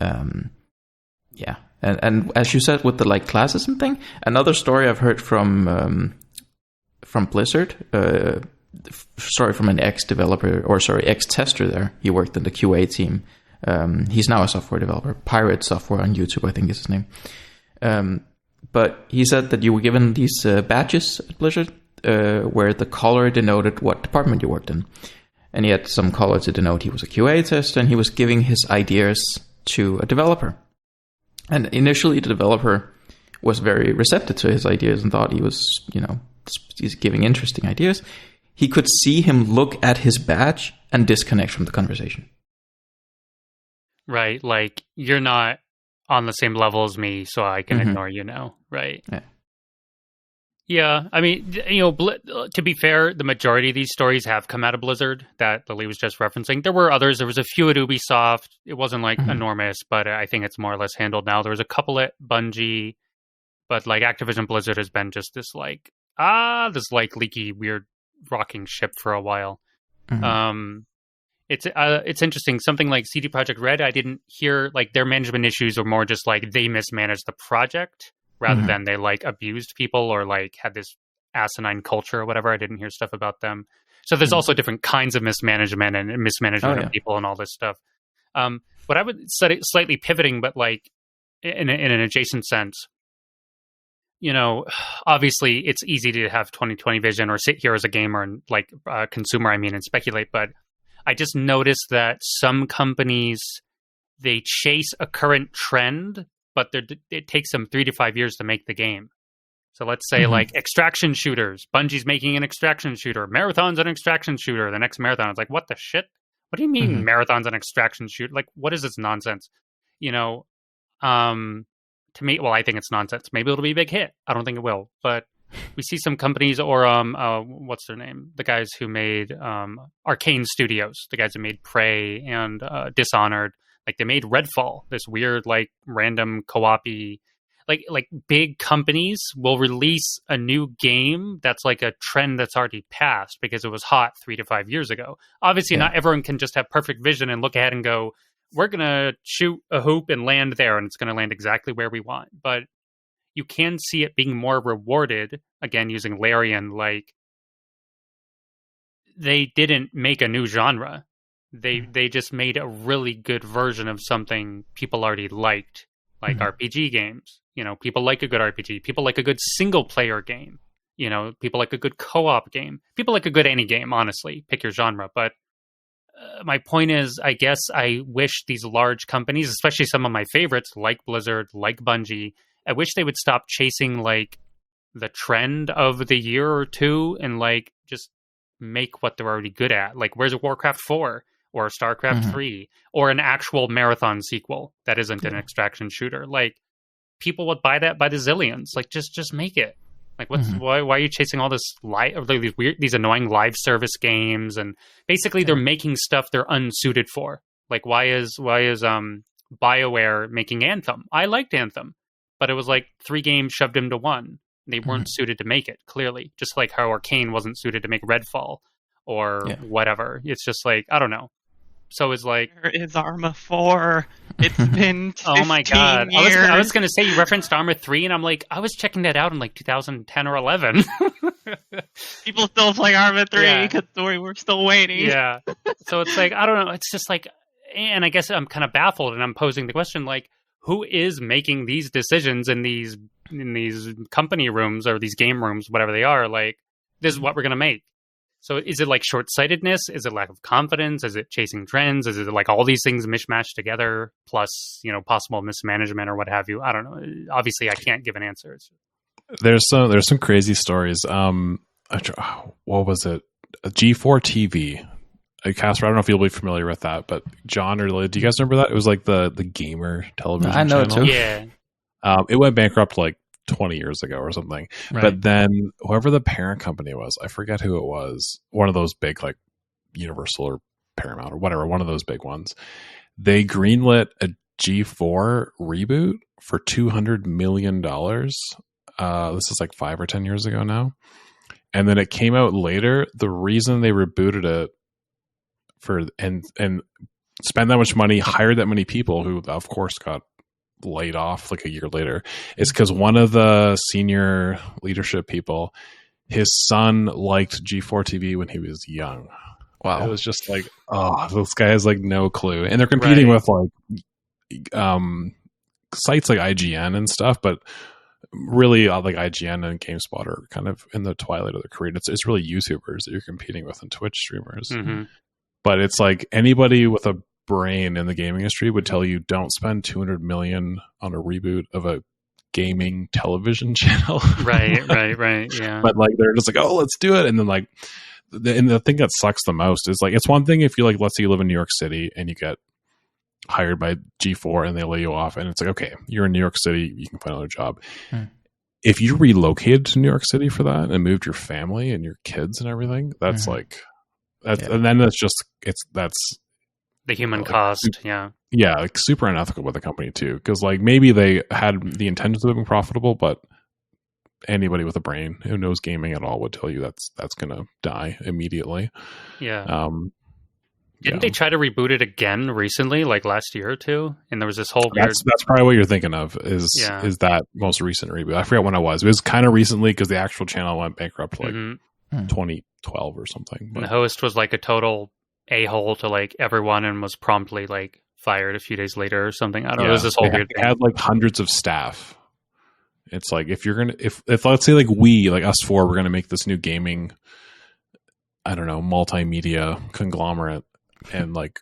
Yeah. And as you said with the like classism thing, another story I've heard from Blizzard, from an ex-developer, or sorry, ex-tester there. He worked in the QA team. He's now a software developer. Pirate Software on YouTube, I think is his name. But he said that you were given these badges at Blizzard where the color denoted what department you worked in. And he had some color to denote he was a QA tester, and he was giving his ideas to a developer. And initially, the developer was very receptive to his ideas and thought he was, he's giving interesting ideas. He could see him look at his badge and disconnect from the conversation. Right, like, you're not on the same level as me, so I can ignore you now, right? Yeah, I mean, to be fair, the majority of these stories have come out of Blizzard that Lily was just referencing. There were others. There was a few at Ubisoft. It wasn't, enormous, but I think it's more or less handled now. There was a couple at Bungie, but, Activision Blizzard has been just this, this, leaky, weird rocking ship for a while. It's interesting. Something like CD Projekt Red, I didn't hear, their management issues are more just, they mismanaged the project rather than they abused people or had this asinine culture or whatever. I didn't hear stuff about them. So there's also different kinds of mismanagement and mismanagement of people and all this stuff. What I would slightly pivoting, but in an adjacent sense, obviously it's easy to have 2020 vision or sit here as a gamer and consumer, and speculate. But I just noticed that some companies, they chase a current trend, but it takes them 3 to 5 years to make the game. So let's say extraction shooters. Bungie's making an extraction shooter. Marathon's an extraction shooter. The next Marathon, it's what the shit? What do you mean Marathon's an extraction shooter? What is this nonsense? To me, well, I think it's nonsense. Maybe it'll be a big hit. I don't think it will. But we see some companies or what's their name? The guys who made Arcane Studios. The guys who made Prey and Dishonored. They made Redfall, this weird, random co-op-y, big companies will release a new game that's a trend that's already passed because it was hot 3 to 5 years ago. Obviously, not everyone can just have perfect vision and look ahead and go, we're going to shoot a hoop and land there, and it's going to land exactly where we want. But you can see it being more rewarded, again, using Larian, they didn't make a new genre. They just made a really good version of something people already liked, RPG games. People like a good RPG. People like a good single-player game. People like a good co-op game. People like a good any game, honestly. Pick your genre. But my point is, I guess I wish these large companies, especially some of my favorites, like Blizzard, like Bungie, I wish they would stop chasing, the trend of the year or two and, just make what they're already good at. Where's Warcraft 4? Or StarCraft 3, or an actual Marathon sequel that isn't an extraction shooter. People would buy that by the zillions. Just make it. Why are you chasing all this these annoying live service games? And basically, they're making stuff they're unsuited for. Why is BioWare making Anthem? I liked Anthem, but it was 3 games shoved into one. They weren't suited to make it. Clearly, just like how Arcane wasn't suited to make Redfall or whatever. It's just I don't know. So it's Where is Arma 4? It's been 15 oh my god! Years. I was going to say you referenced Arma 3, and I'm I was checking that out in 2010 or 11. People still play Arma 3 because we're still waiting. Yeah. So it's I don't know. It's just and I guess I'm kind of baffled, and I'm posing the question who is making these decisions in these company rooms or these game rooms, whatever they are? This is what we're going to make. So is it short-sightedness? Is it lack of confidence? Is it chasing trends? Is it all these things mishmashed together plus, possible mismanagement or what have you? I don't know. Obviously, I can't give an answer. There's some crazy stories. What was it? G4 TV. Casper, I don't know if you'll be familiar with that, but John or Lily, do you guys remember that? It was the gamer television I know channel. it too. Yeah. It went bankrupt 20 years ago or something. Right. But then whoever the parent company was, I forget who it was, one of those big Universal or Paramount or whatever, one of those big ones, they greenlit a G4 reboot for $200 million. This is 5 or 10 years ago now. And then it came out later. The reason they rebooted it and spent that much money, hired that many people who of course got laid off a year later, is because one of the senior leadership people, his son liked G4 TV when he was young. Wow. It was just like, oh, this guy has like no clue, and they're competing with like sites like IGN and stuff, but really like IGN and GameSpot are kind of in the twilight of their career. It's really YouTubers that you're competing with and Twitch streamers. Mm-hmm. But it's like anybody with a brain in the gaming industry would tell you don't spend $200 million on a reboot of a gaming television channel. Right. Yeah. But like they're just like, oh, let's do it, and then like the thing that sucks the most is like it's one thing if you like, let's say you live in New York City and you get hired by G4 and they lay you off, and it's like, okay, you're in New York City, you can find another job. If you relocated to New York City for that and moved your family and your kids and everything, that's like and then that's the human like, cost. Like super unethical with the company too, because like maybe they had the intentions of being profitable, but anybody with a brain who knows gaming at all would tell you that's gonna die immediately. Didn't they try to reboot it again recently, like last year or two? And there was this whole weird... That's probably what you're thinking of is that most recent reboot. I forget when it was. It was kind of recently because the actual channel went bankrupt like 2012 or something. But. And the host was like a total a-hole to like everyone and was promptly like fired a few days later or something. I don't know. It was this whole weird thing. They had like hundreds of staff. It's like if you're gonna if let's say like us four, we're gonna make this new gaming, I don't know, multimedia conglomerate and like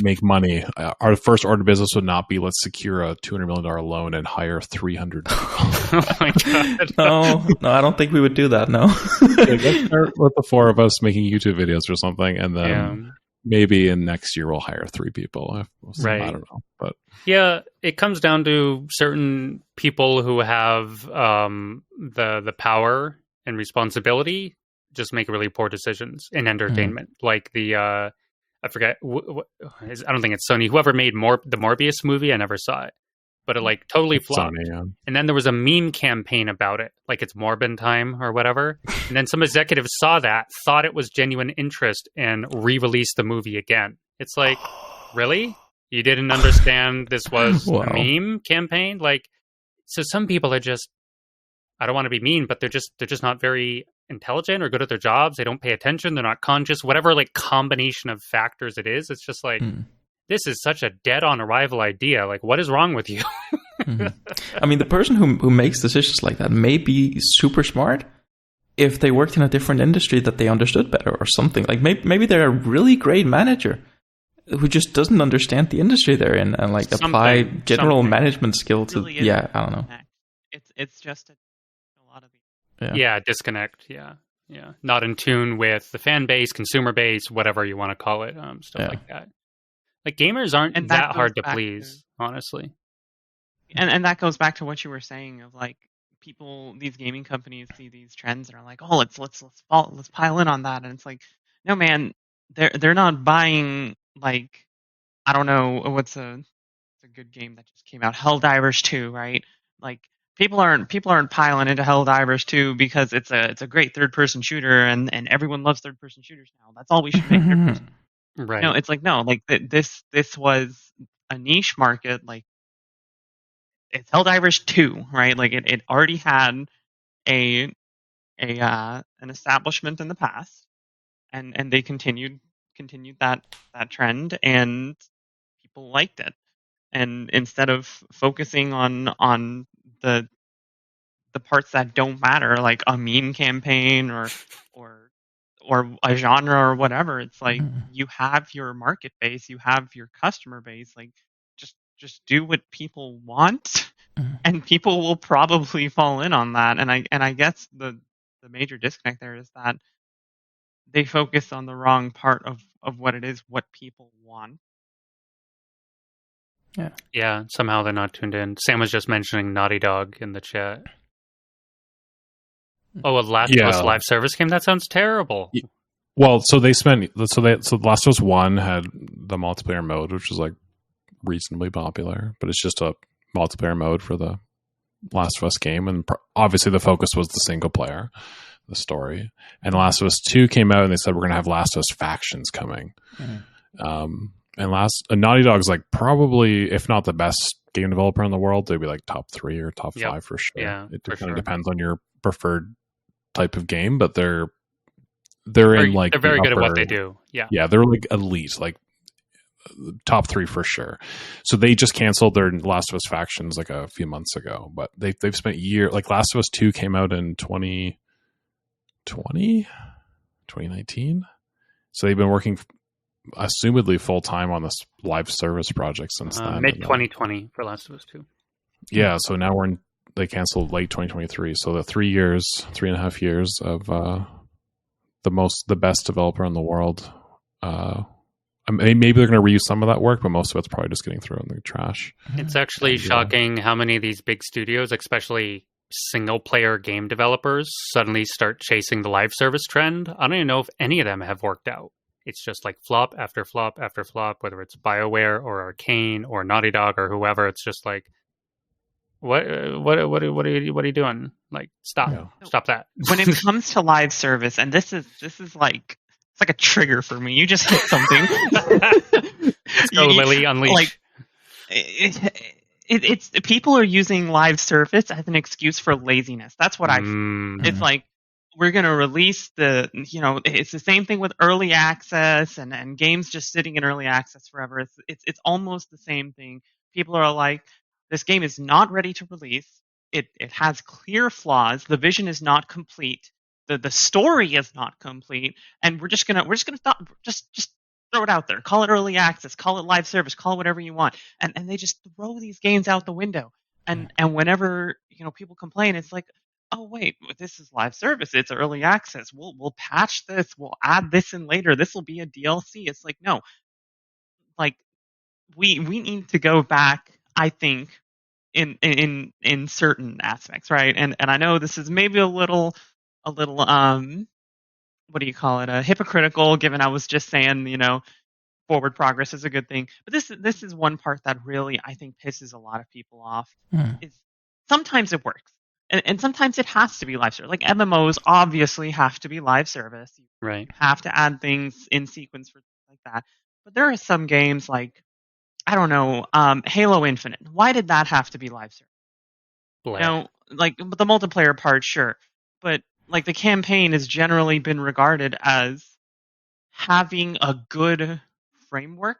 make money. Our first order of business would not be let's secure a $200 million loan and hire 300 people. Oh my god! No, I don't think we would do that. No. Let's start with the four of us making YouTube videos or something, and then maybe in next year we'll hire 3 people. Right. I don't know, but yeah, it comes down to certain people who have the power and responsibility just make really poor decisions in entertainment, like the. I forget. I don't think it's Sony. Whoever made the Morbius movie, I never saw it, but it like totally flopped. Sony, And then there was a meme campaign about it, like it's Morbin time or whatever. And then some executives saw that, thought it was genuine interest, and re-released the movie again. It's like, really? You didn't understand this was a meme campaign? Like, so some people are just, I don't want to be mean, but they're just not very intelligent or good at their jobs. They don't pay attention. They're not conscious. Whatever like combination of factors it is, it's just like this is such a dead on arrival idea. Like, what is wrong with you? I mean, the person who makes decisions like that may be super smart if they worked in a different industry that they understood better or something. Like maybe they're a really great manager who just doesn't understand the industry they're in and like apply general management skill to. Really I don't know. It's just a lot of disconnect. Not in tune with the fan base, consumer base, whatever you want to call it, stuff like that. Like gamers aren't that hard to please, honestly. And that goes back to what you were saying of like people, these gaming companies see these trends and are like, oh, let's pile in on that, and it's like, no, man, they're not buying like, I don't know what's a good game that just came out, Helldivers 2, right? Like. People aren't piling into Helldivers 2 because it's a great third person shooter and everyone loves third person shooters now. That's all we should make third person. Right. No, it's like no, like this was a niche market. Like it's Helldivers 2, right? Like it already had an establishment in the past, and they continued that trend, and people liked it. And instead of focusing on the parts that don't matter, like a meme campaign or a genre or whatever, it's like you have your market base, you have your customer base, like just do what people want, and people will probably fall in on that. And I guess the major disconnect there is that they focus on the wrong part of what it is, what people want. Yeah, somehow they're not tuned in. Sam was just mentioning Naughty Dog in the chat. Oh, a Last of Us live service game? That sounds terrible. Well, so Last of Us 1 had the multiplayer mode, which was like reasonably popular, but it's just a multiplayer mode for the Last of Us game, and obviously the focus was the single player, the story. And Last of Us 2 came out, and they said we're going to have Last of Us factions coming. And Naughty Dog's like probably, if not the best game developer in the world, they'd be like top 3 or top 5 for sure. Yeah, it kind of depends on your preferred type of game, but they're they're in like they're very the good at what upper- they do. Yeah. Yeah, they're like elite, like top 3 for sure. So they just canceled their Last of Us factions like a few months ago, but they've spent like Last of Us 2 came out in 2019. So they've been working assumedly full time on this live service project since then. Mid 2020 for Last of Us 2. Yeah, so now they canceled late 2023. So the 3.5 years of the best developer in the world. Maybe they're going to reuse some of that work, but most of it's probably just getting thrown in the trash. It's actually shocking how many of these big studios, especially single-player game developers, suddenly start chasing the live service trend. I don't even know if any of them have worked out. It's just like flop after flop after flop, whether it's BioWare or Arcane or Naughty Dog or whoever. It's just like, what are you doing? Like, stop that. When it comes to live service, and this is like, it's like a trigger for me. You just hit something. Let's go, Lily, unleash. Like, it's people are using live service as an excuse for laziness. That's what I feel. It's like, we're going to release it's the same thing with early access and games just sitting in early access forever. It's almost the same thing. People are like, this game is not ready to release. It has clear flaws. The vision is not complete. The story is not complete, and we're just gonna just throw it out there. Call it early access, call it live service, call it whatever you want, and they just throw these games out the window. And whenever people complain, it's like, oh wait, this is live service. It's early access. We'll patch this. We'll add this in later. This will be a DLC. It's like, no, like we need to go back. I think in certain aspects, right? And I know this is maybe a little what do you call it? Hypocritical, given I was just saying, forward progress is a good thing. But this is one part that really, I think, pisses a lot of people off. Is sometimes it works. And sometimes it has to be live service. Like MMOs obviously have to be live service. Right. You have to add things in sequence for things like that. But there are some games like, I don't know, Halo Infinite. Why did that have to be live service? Like the multiplayer part, sure. But like the campaign has generally been regarded as having a good framework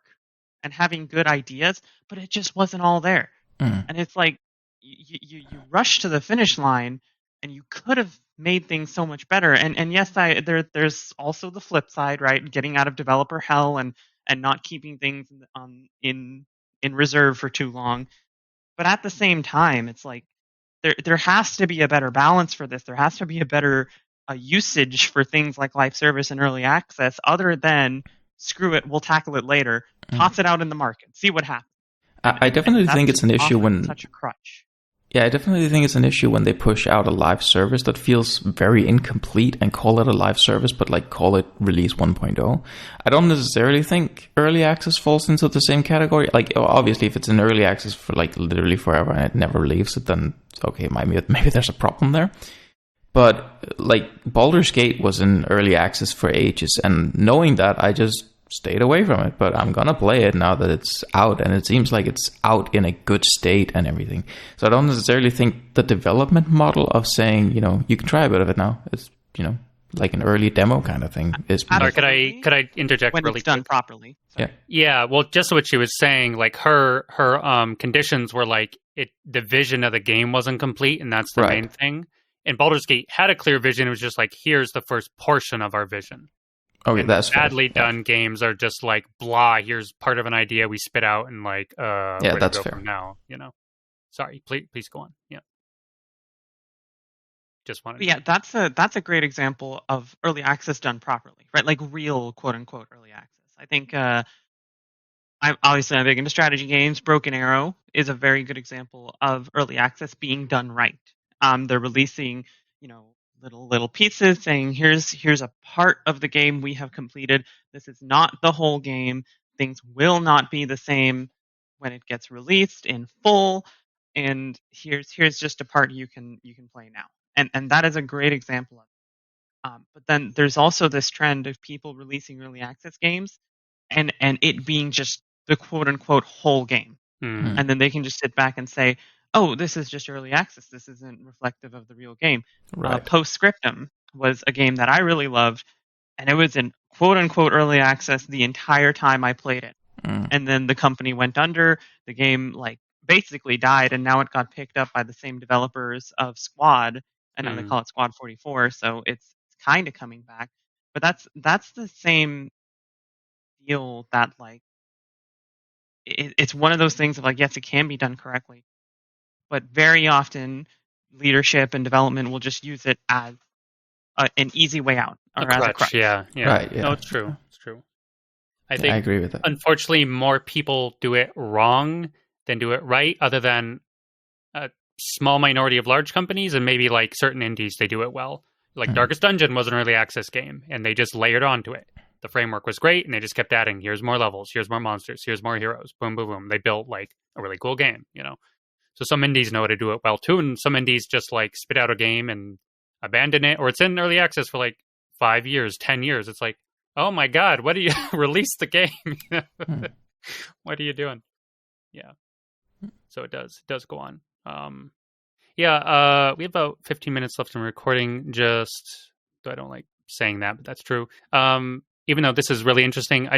and having good ideas, but it just wasn't all there. And it's like you rush to the finish line, and you could have made things so much better. And yes, there's also the flip side, right? Getting out of developer hell and not keeping things in reserve for too long. But at the same time, it's like there has to be a better balance for this. There has to be a better usage for things like live service and early access, other than screw it, we'll tackle it later, toss it out in the market, see what happens. I definitely think it's an issue when such a crutch. Yeah, I definitely think it's an issue when they push out a live service that feels very incomplete and call it a live service, but like call it release 1.0. I don't necessarily think early access falls into the same category. Like, obviously, if it's in early access for like literally forever and it never leaves it, then okay, maybe there's a problem there. But like Baldur's Gate was in early access for ages, and knowing that, I just stayed away from it. But I'm gonna play it now that it's out, and it seems like it's out in a good state and everything. So I don't necessarily think the development model of saying, you can try a bit of it now, it's like an early demo kind of thing is. Or could I interject when really it's done quick? properly? Yeah. Yeah, well, just what she was saying, like her conditions were like the vision of the game wasn't complete, and that's the Right. main thing. And Baldur's Gate had a clear vision. It was just like, here's the first portion of our vision. Okay, And that's fair. badly done games are just like, blah, here's part of an idea we spit out, and like, where to that's go fair. from now, Sorry, please go on. Yeah. Just wanted. Yeah, that's a great example of early access done properly, right? Like real quote unquote early access. I think I'm big into strategy games. Broken Arrow is a very good example of early access being done right. They're releasing, little pieces, saying here's a part of the game we have completed. This is not the whole game. Things will not be the same when it gets released in full. And here's just a part you can play now. And that is a great example of it. But then there's also this trend of people releasing early access games and it being just the quote unquote whole game. And then they can just sit back and say, oh, this is just early access. This isn't reflective of the real game. Right. Postscriptum was a game that I really loved, and it was in quote unquote early access the entire time I played it. And then the company went under. The game like basically died, and now it got picked up by the same developers of Squad, and now they call it Squad 44. So it's kind of coming back. But that's the same deal that like it's one of those things of like, yes, it can be done correctly, but very often leadership and development will just use it as an easy way out or as a crutch. Yeah. Right, yeah. No, it's true. I Yeah, think I agree with that. unfortunately more people do it wrong than do it right, other than a small minority of large companies and maybe like certain indies, they do it well. Like Darkest Dungeon was an early access game, and they just layered onto it. The framework was great, and they just kept adding, here's more levels, here's more monsters, here's more heroes, boom, boom, boom. They built like a really cool game, you know? So some indies know how to do it well too, and some indies just like spit out a game and abandon it, or it's in early access for like 5 years, 10 years. It's like, oh my God, what do you release the game? What are you doing? Yeah. So it does go on. We have about 15 minutes left in recording. Just, I don't like saying that, but that's true. Even though this is really interesting,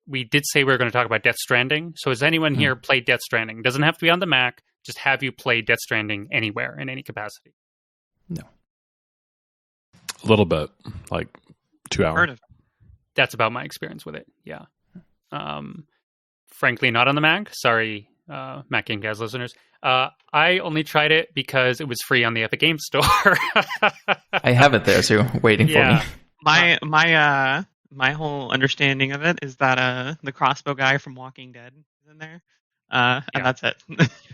we did say we were going to talk about Death Stranding. So has anyone here played Death Stranding? Doesn't have to be on the Mac. Just have you played Death Stranding anywhere in any capacity? No. A little bit, like 2 hours. Heard of it. That's about my experience with it. Yeah. Frankly, not on the Mac. Sorry, Mac Game Guys listeners. I only tried it because it was free on the Epic Games Store. I have it there too, waiting for me. My whole understanding of it is that the crossbow guy from Walking Dead is in there, and that's it.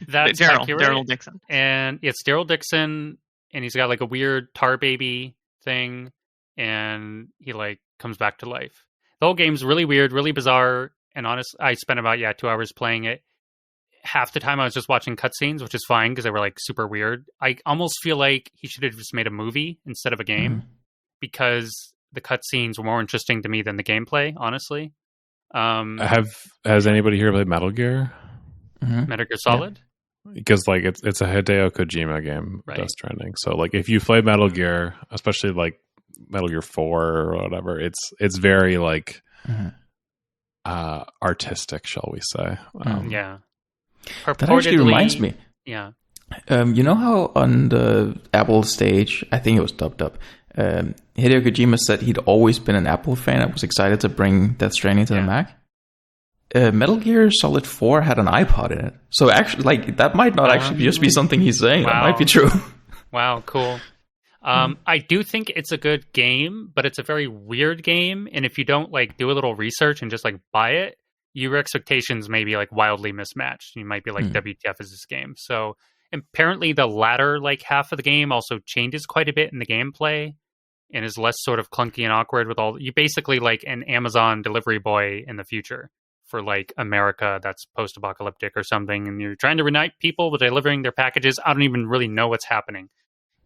That's Daryl Dixon, and it's Daryl Dixon, and he's got like a weird tar baby thing, and he like comes back to life. The whole game's really weird, really bizarre, and honest. I spent about 2 hours playing it. Half the time I was just watching cutscenes, which is fine because they were like super weird. I almost feel like he should have just made a movie instead of a game, because the cutscenes were more interesting to me than the gameplay, honestly. Has anybody here played Metal Gear? Metal Gear Solid? Because like it's a Hideo Kojima game, right. Death Stranding. So like if you play Metal Gear, especially like Metal Gear 4 or whatever, it's very like artistic, shall we say? Yeah. That actually reminds me. Yeah. You know how on the Apple stage, I think it was dubbed up, Hideo Kojima said he'd always been an Apple fan. I was excited to bring Death Stranding to the Mac. Metal Gear Solid 4 had an iPod in it. So actually, like, that might not actually just be something he's saying. Wow. That might be true. Wow, cool. I do think it's a good game, but it's a very weird game. And if you don't like do a little research and just like buy it, your expectations may be like wildly mismatched. You might be like, WTF is this game? So apparently the latter like half of the game also changes quite a bit in the gameplay and is less sort of clunky and awkward with all. You basically like an Amazon delivery boy in the future for like America that's post-apocalyptic or something. And you're trying to reunite people with delivering their packages. I don't even really know what's happening.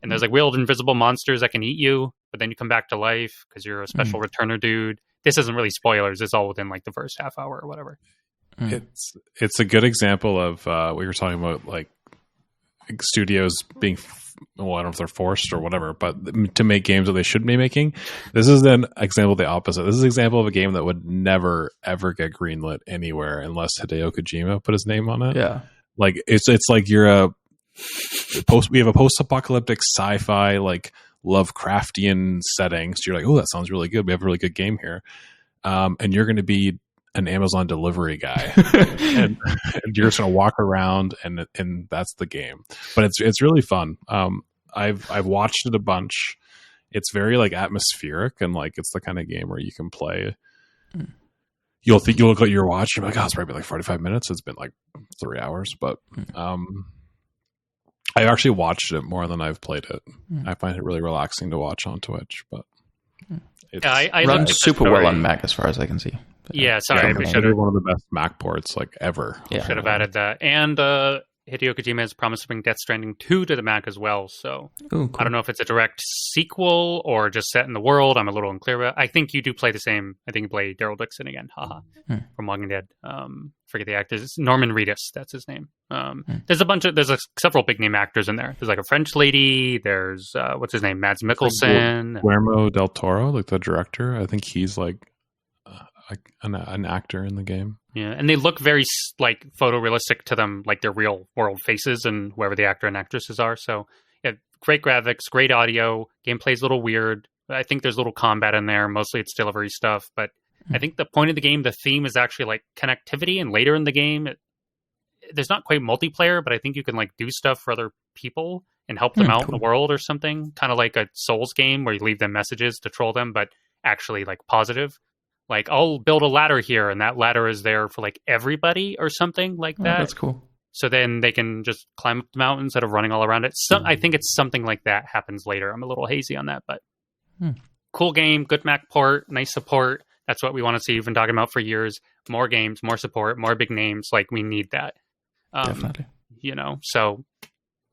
And there's like weird invisible monsters that can eat you, but then you come back to life because you're a special returner dude. This isn't really spoilers. It's all within like the first half hour or whatever. It's a good example of what you're talking about, like studios being, I don't know if they're forced or whatever, but to make games that they shouldn't be making. This is an example of the opposite. This is an example of a game that would never, ever get greenlit anywhere unless Hideo Kojima put his name on it. Yeah. Like it's like we have a post-apocalyptic sci-fi, like Lovecraftian setting. So you're like, oh, that sounds really good. We have a really good game here. And you're going to be an Amazon delivery guy and you're just going to walk around and that's the game. But it's really fun. I've watched it a bunch. It's very like atmospheric and like it's the kind of game where you can play. You'll look at your watch and be like, oh, it's probably like 45 minutes. It's been like 3 hours, but I actually watched it more than I've played it. I find it really relaxing to watch on Twitch, but I runs super well on Mac as far as I can see. Yeah, sorry. We should have one of the best Mac ports like ever. Yeah. Should have added that. And Hideo Kojima has promised to bring Death Stranding 2 to the Mac as well. So Ooh, cool. I don't know if it's a direct sequel or just set in the world. I'm a little unclear about. I think you do play the same. I think you play Daryl Dixon again. Haha. From Walking Dead. Forget the actors. It's Norman Reedus. That's his name. There's several big name actors in there. There's like a French lady. There's what's his name? Mads Mikkelsen. Guillermo del Toro, like the director. I think he's like an actor in the game. Yeah, and they look very like photorealistic to them, like their real world faces and whoever the actor and actresses are. So yeah, great graphics, great audio. Gameplay's a little weird. I think there's little combat in there. Mostly it's delivery stuff, but I think the point of the game, the theme is actually like connectivity. And later in the game, there's not quite multiplayer, but I think you can like do stuff for other people and help them out in the world or something. Kind of like a Souls game where you leave them messages to troll them, but actually like positive. Like, I'll build a ladder here, and that ladder is there for like everybody or something like that. That's cool. So then they can just climb up the mountain instead of running all around it. I think it's something like that happens later. I'm a little hazy on that, but cool game, good Mac port, nice support. That's what we want to see. We've been talking about for years. More games, more support, more big names. Like, we need that. Definitely. So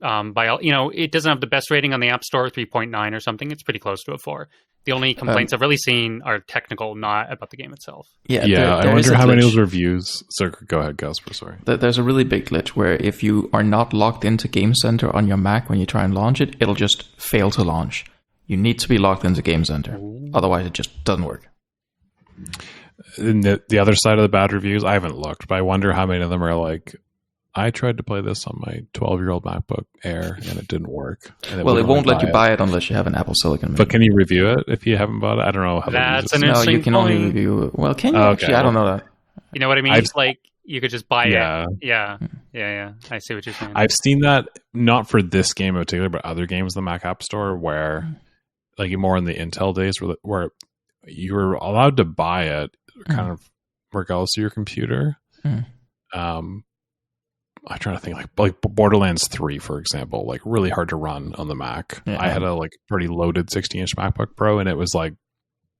it doesn't have the best rating on the App Store, 3.9 or something. It's pretty close to a 4. The only complaints I've really seen are technical, not about the game itself. Yeah. I wonder how many of those reviews. So go ahead, Casper. Sorry. There's a really big glitch where if you are not logged into Game Center on your Mac when you try and launch it, it'll just fail to launch. You need to be logged into Game Center, otherwise it just doesn't work. And the other side of the bad reviews, I haven't looked, but I wonder how many of them are like, I tried to play this on my 12-year-old MacBook Air, and it didn't work. It won't let you buy it unless you have an Apple Silicon. But can you review it if you haven't bought it? I don't know how that's to use it. No, you can only review it. Well, can you? Actually, I don't know that. You know what I mean? It's like you could just buy it. Yeah. I see what you're saying. I've seen that, not for this game in particular, but other games in the Mac App Store where, like more in the Intel days, where you were allowed to buy it kind of regardless of your computer. I'm trying to think like Borderlands 3, for example, like really hard to run on the Mac. Yeah. I had a like pretty loaded 60-inch MacBook Pro, and it was like,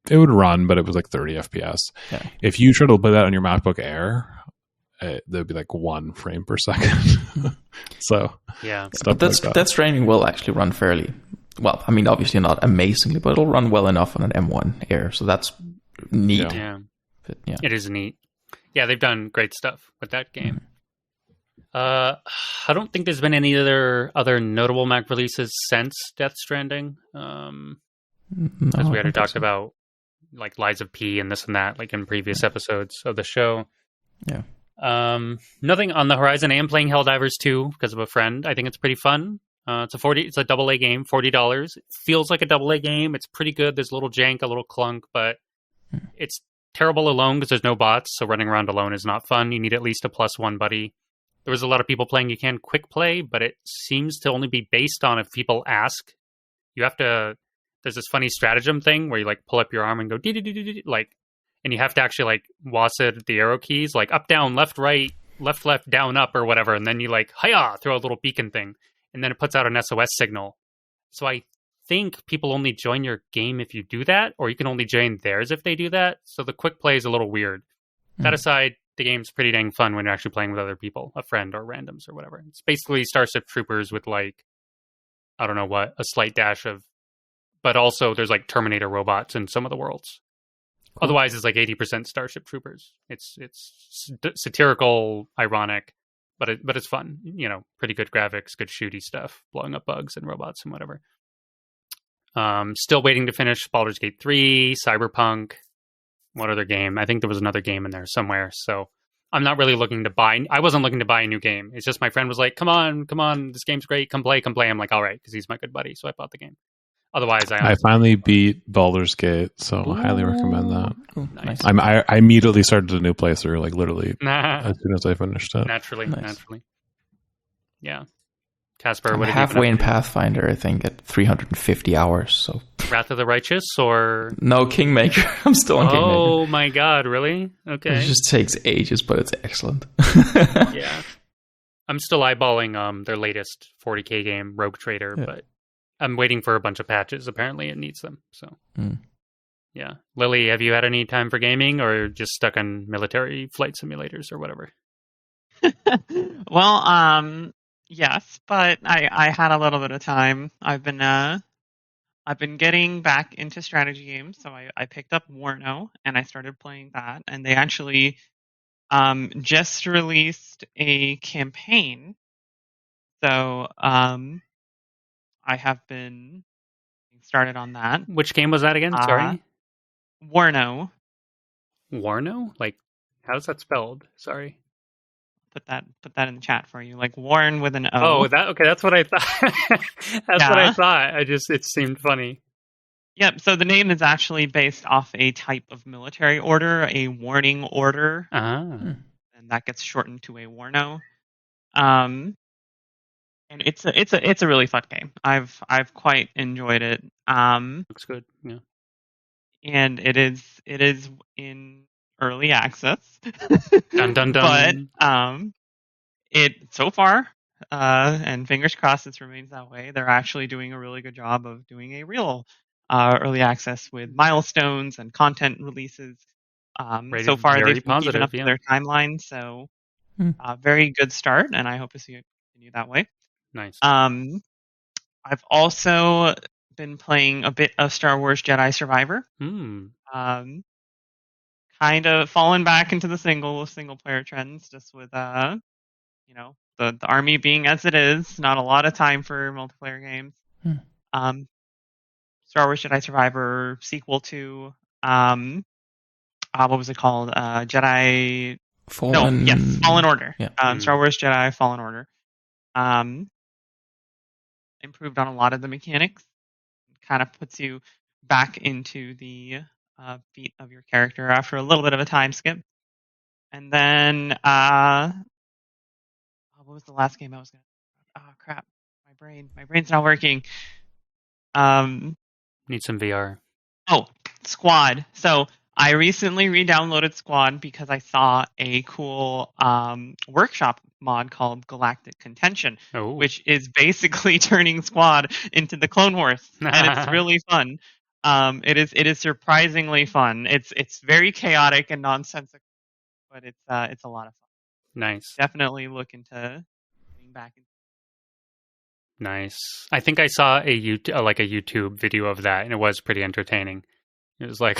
it would run, but it was like 30 FPS. Yeah. If you try to play that on your MacBook Air, there'd be like 1 frame per second. So yeah, but Death Stranding will actually run fairly well. I mean, obviously not amazingly, but it'll run well enough on an M1 Air. So that's neat. Yeah. It is neat. Yeah, they've done great stuff with that game. I don't think there's been any other notable Mac releases since Death Stranding. As we had talked about, like Lies of P and this and that, like in previous episodes of the show. Yeah. Nothing on the horizon. I am playing Helldivers 2 because of a friend. I think it's pretty fun. It's a AA game, $40. It feels like a AA game. It's pretty good. There's a little jank, a little clunk, but it's terrible alone because there's no bots. So running around alone is not fun. You need at least a +1 buddy. There was a lot of people playing. You can quick play, but it seems to only be based on if people ask. You have to. There's this funny stratagem thing where you like pull up your arm and go like, and you have to actually like WASD the arrow keys like up, down, left, right, left, down, up, or whatever, and then you like hiya, throw a little beacon thing, and then it puts out an SOS signal. So I think people only join your game if you do that, or you can only join theirs if they do that. So the quick play is a little weird. That aside, the game's pretty dang fun when you're actually playing with other people, a friend or randoms or whatever. It's basically Starship Troopers with like, I don't know what, a slight dash of, but also there's like Terminator robots in some of the worlds. Cool. Otherwise, it's like 80% Starship Troopers. It's satirical, ironic, but it's fun. You know, pretty good graphics, good shooty stuff, blowing up bugs and robots and whatever. Still waiting to finish Baldur's Gate 3, Cyberpunk. What other game? I think there was another game in there somewhere. So I'm not really looking to buy. I wasn't looking to buy a new game. It's just my friend was like, come on, this game's great. Come play. I'm like, all right, because he's my good buddy. So I bought the game. Otherwise, I finally beat Baldur's Gate, so I highly recommend that. Cool. Nice. I immediately started a new playthrough, like literally as soon as I finished it. Naturally. Yeah. Casper, I'm what halfway in Pathfinder, I think, at 350 hours. So Wrath of the Righteous or no, Kingmaker. I'm still on Kingmaker. Oh my god, really? Okay. It just takes ages, but it's excellent. Yeah. I'm still eyeballing their latest 40k game, Rogue Trader, but I'm waiting for a bunch of patches. Apparently it needs them. So yeah. Lily, have you had any time for gaming or just stuck on military flight simulators or whatever? Well, Yes, but I had a little bit of time. I've been getting back into strategy games, so I picked up Warno and I started playing that. And they actually just released a campaign, so I have been started on that. Which game was that again? Uh, Sorry. Warno, Warno? Like, how's that spelled? Sorry. put that in the chat for you, like Warn with an Oh, O. that okay. That's what I thought. That's what I Yeah. thought. It seemed funny. Yep. So the name is actually based off a type of military order, a warning order, Ah, and that gets shortened to a Warno. Um, and it's a really fun game. I've quite enjoyed it. looks good. Yeah. And it is in early access. Dun dun But dun. it so far, and fingers crossed it remains that way. They're actually doing a really good job of doing a real early access with milestones and content releases. Rated So far, very they've been keeping positive. up to Yeah. their timeline, so Hmm. very good start, and I hope to see it continue that way. Nice. I've also been playing a bit of Star Wars Jedi Survivor. Hmm. Kind of fallen back into the single player trends, just with the army being as it is, not a lot of time for multiplayer games. Hmm. Star Wars Jedi Survivor sequel to what was it called? Jedi. Fallen. No, yes, Fallen Order. Yeah. Star Wars Jedi Fallen Order. Improved on a lot of the mechanics. Kind of puts you back into the beat of your character after a little bit of a time skip. And then what was the last game I was gonna? Oh crap! My brain's not working. Need some VR. Oh, Squad. So I recently re-downloaded Squad because I saw a cool workshop mod called Galactic Contention, Oh. which is basically turning Squad into the Clone Wars, and it's really fun. It is surprisingly fun. It's very chaotic and nonsensical, but it's a lot of fun. Nice. Definitely look into getting back into. Nice. I think I saw a YouTube video of that, and it was pretty entertaining. It was like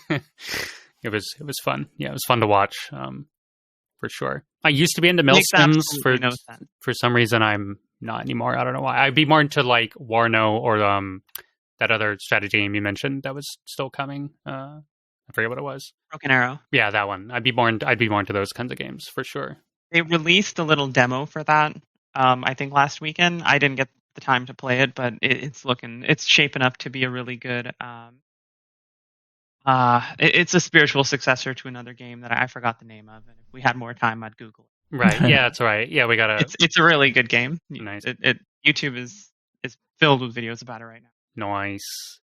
it was fun. Yeah, it was fun to watch. For sure. I used to be into mill Makes sims. absolutely no sense. For some reason, I'm not anymore. I don't know why. I'd be more into like Warno or that other strategy game you mentioned that was still coming. I forget what it was. Broken Arrow. Yeah, that one. I'd be more into those kinds of games for sure. They released a little demo for that. I think last weekend. I didn't get the time to play it, but it's shaping up to be a really good. It's a spiritual successor to another game that I forgot the name of, and if we had more time, I'd Google it. Right? Yeah, that's right. Yeah, we gotta. It's a really good game. Nice. YouTube is filled with videos about it right now. Nice.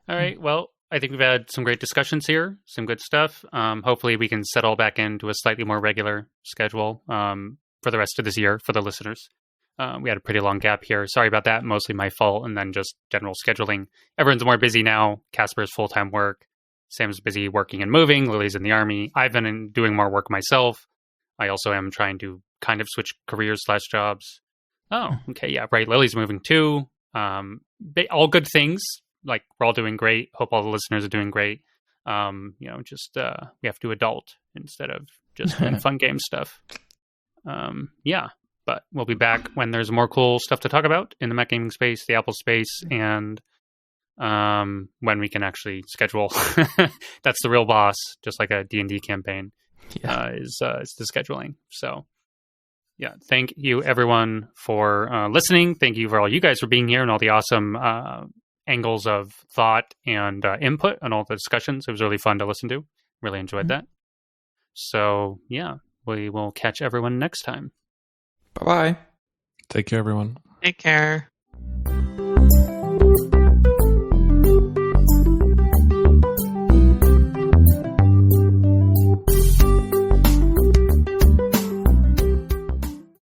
All right. Well, I think we've had some great discussions here. Some good stuff. Hopefully, we can settle back into a slightly more regular schedule for the rest of this year for the listeners. We had a pretty long gap here. Sorry about that. Mostly my fault, and then just general scheduling. Everyone's more busy now. Casper's full-time work. Sam's busy working and moving. Lily's in the army. I've been doing more work myself. I also am trying to kind of switch careers/jobs. Oh, okay, yeah, right. Lily's moving too. All good things. Like, we're all doing great. Hope all the listeners are doing great. Just we have to adult instead of just doing fun game stuff. Yeah, but we'll be back when there's more cool stuff to talk about in the Mac gaming space, the Apple space, and when we can actually schedule. That's the real boss, just like a D&D campaign. Is the scheduling. So yeah, thank you everyone for listening. Thank you for all you guys for being here and all the awesome angles of thought and input on all the discussions. It was really fun to listen to. Really enjoyed that. So yeah, we will catch everyone next time. Bye-bye. Take care, everyone. Take care.